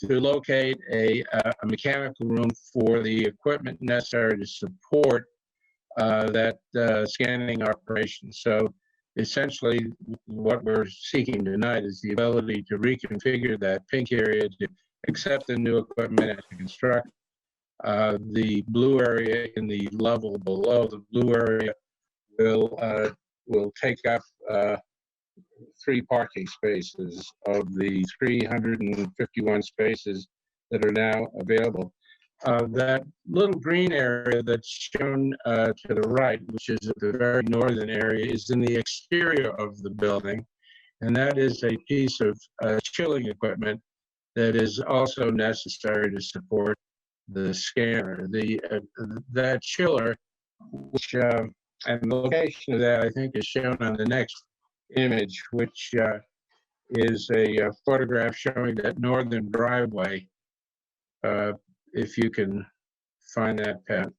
locate a mechanical room for the equipment necessary to support that scanning operation. So essentially, what we're seeking tonight is the ability to reconfigure that pink area to accept the new equipment and to construct the blue area in the level below. The blue area will take up 3 parking spaces of the 351 spaces that are now available. That little green area that's shown to the right, which is at the very northern area, is in the exterior of the building. And that is a piece of chilling equipment that is also necessary to support the scanner. That chiller, which and the location of that, I think, is shown on the next image, which is a photograph showing that northern driveway. If you can find that, Pat.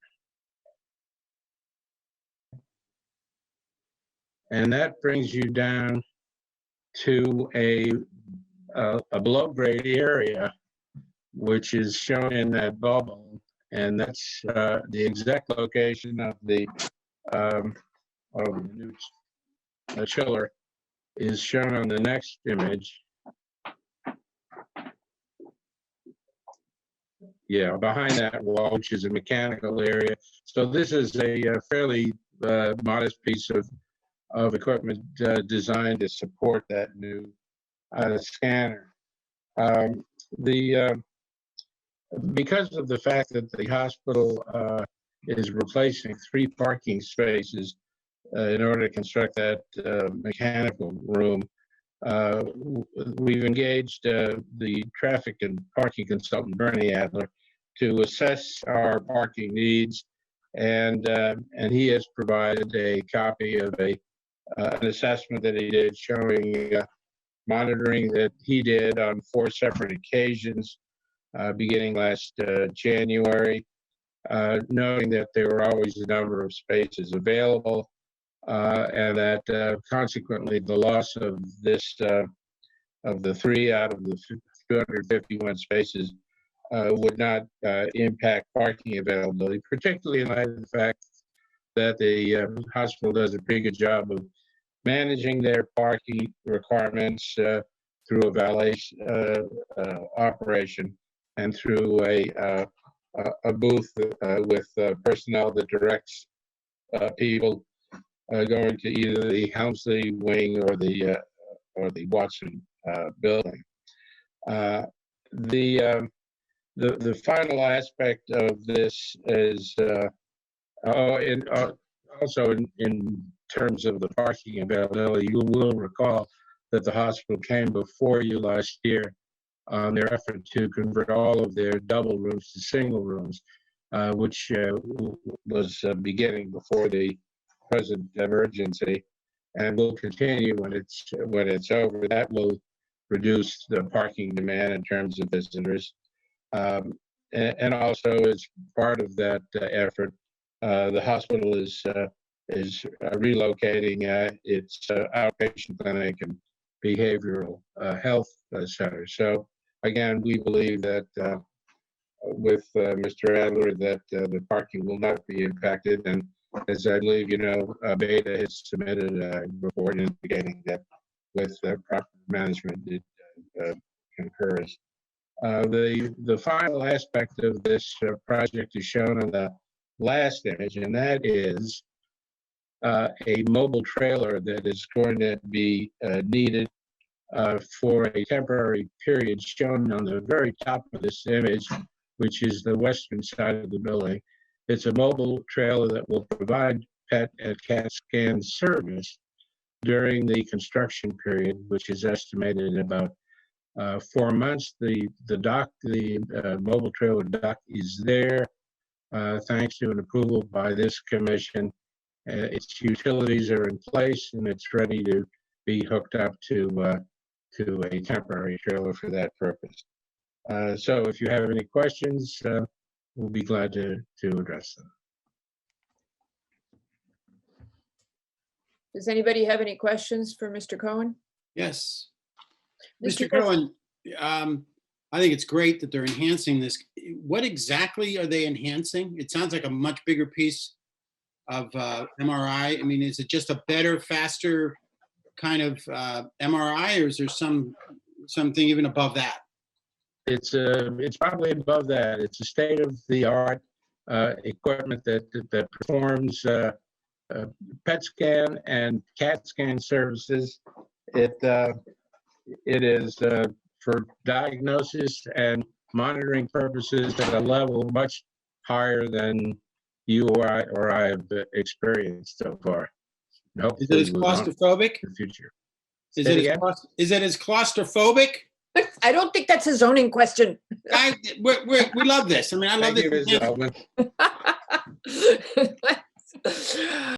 And that brings you down to a below grade area, which is shown in that bubble. And that's the exact location of the new chiller is shown on the next image. Yeah, behind that wall, which is a mechanical area. So this is a fairly modest piece of equipment designed to support that new scanner. Because of the fact that the hospital is replacing 3 parking spaces in order to construct that mechanical room, we've engaged the traffic and parking consultant, Bernie Adler, to assess our parking needs, and he has provided a copy of an assessment that he did showing monitoring that he did on 4 separate occasions, beginning last January, noting that there were always a number of spaces available, and that consequently the loss of this of the 3 out of the 251 spaces would not impact parking availability, particularly in light of the fact that the hospital does a pretty good job of managing their parking requirements through a valet operation and through a booth with personnel that directs people going to either the Helmsley wing or the Watson building. The final aspect of this is also in terms of the parking availability, you will recall that the hospital came before you last year on their effort to convert all of their double rooms to single rooms, which was beginning before the present emergency, and will continue when it's over. That will reduce the parking demand in terms of visitors. And also, as part of that effort, the hospital is relocating its outpatient clinic and behavioral health center. So again, we believe that with Mr. Adler that the parking will not be impacted. And as I believe you know, Beta has submitted a report indicating that with proper management, it concurs. The final aspect of this project is shown on the last image, and that is a mobile trailer that is going to be needed for a temporary period, shown on the very top of this image, which is the western side of the building. It's a mobile trailer that will provide PET and CAT scan service during the construction period, which is estimated at about 4 months. The mobile trailer dock is there, thanks to an approval by this commission. Its utilities are in place and it's ready to be hooked up to a temporary trailer for that purpose. So if you have any questions, we'll be glad to address them. Does anybody have any questions for Mr. Cohen? Yes. Mr. Mr. Cohen, I think it's great that they're enhancing this. What exactly are they enhancing? It sounds like a much bigger piece of MRI. I mean, is it just a better, faster kind of MRI, or is there something even above that? It's probably above that. It's a state-of-the-art equipment that performs PET scan and CAT scan services. It is for diagnosis and monitoring purposes at a level much higher than you or I have experienced so far. Is it as claustrophobic? In the future. Is it as claustrophobic? I don't think that's a zoning question. We love this. I mean, I love Thank you, Ms. this. Baldwin.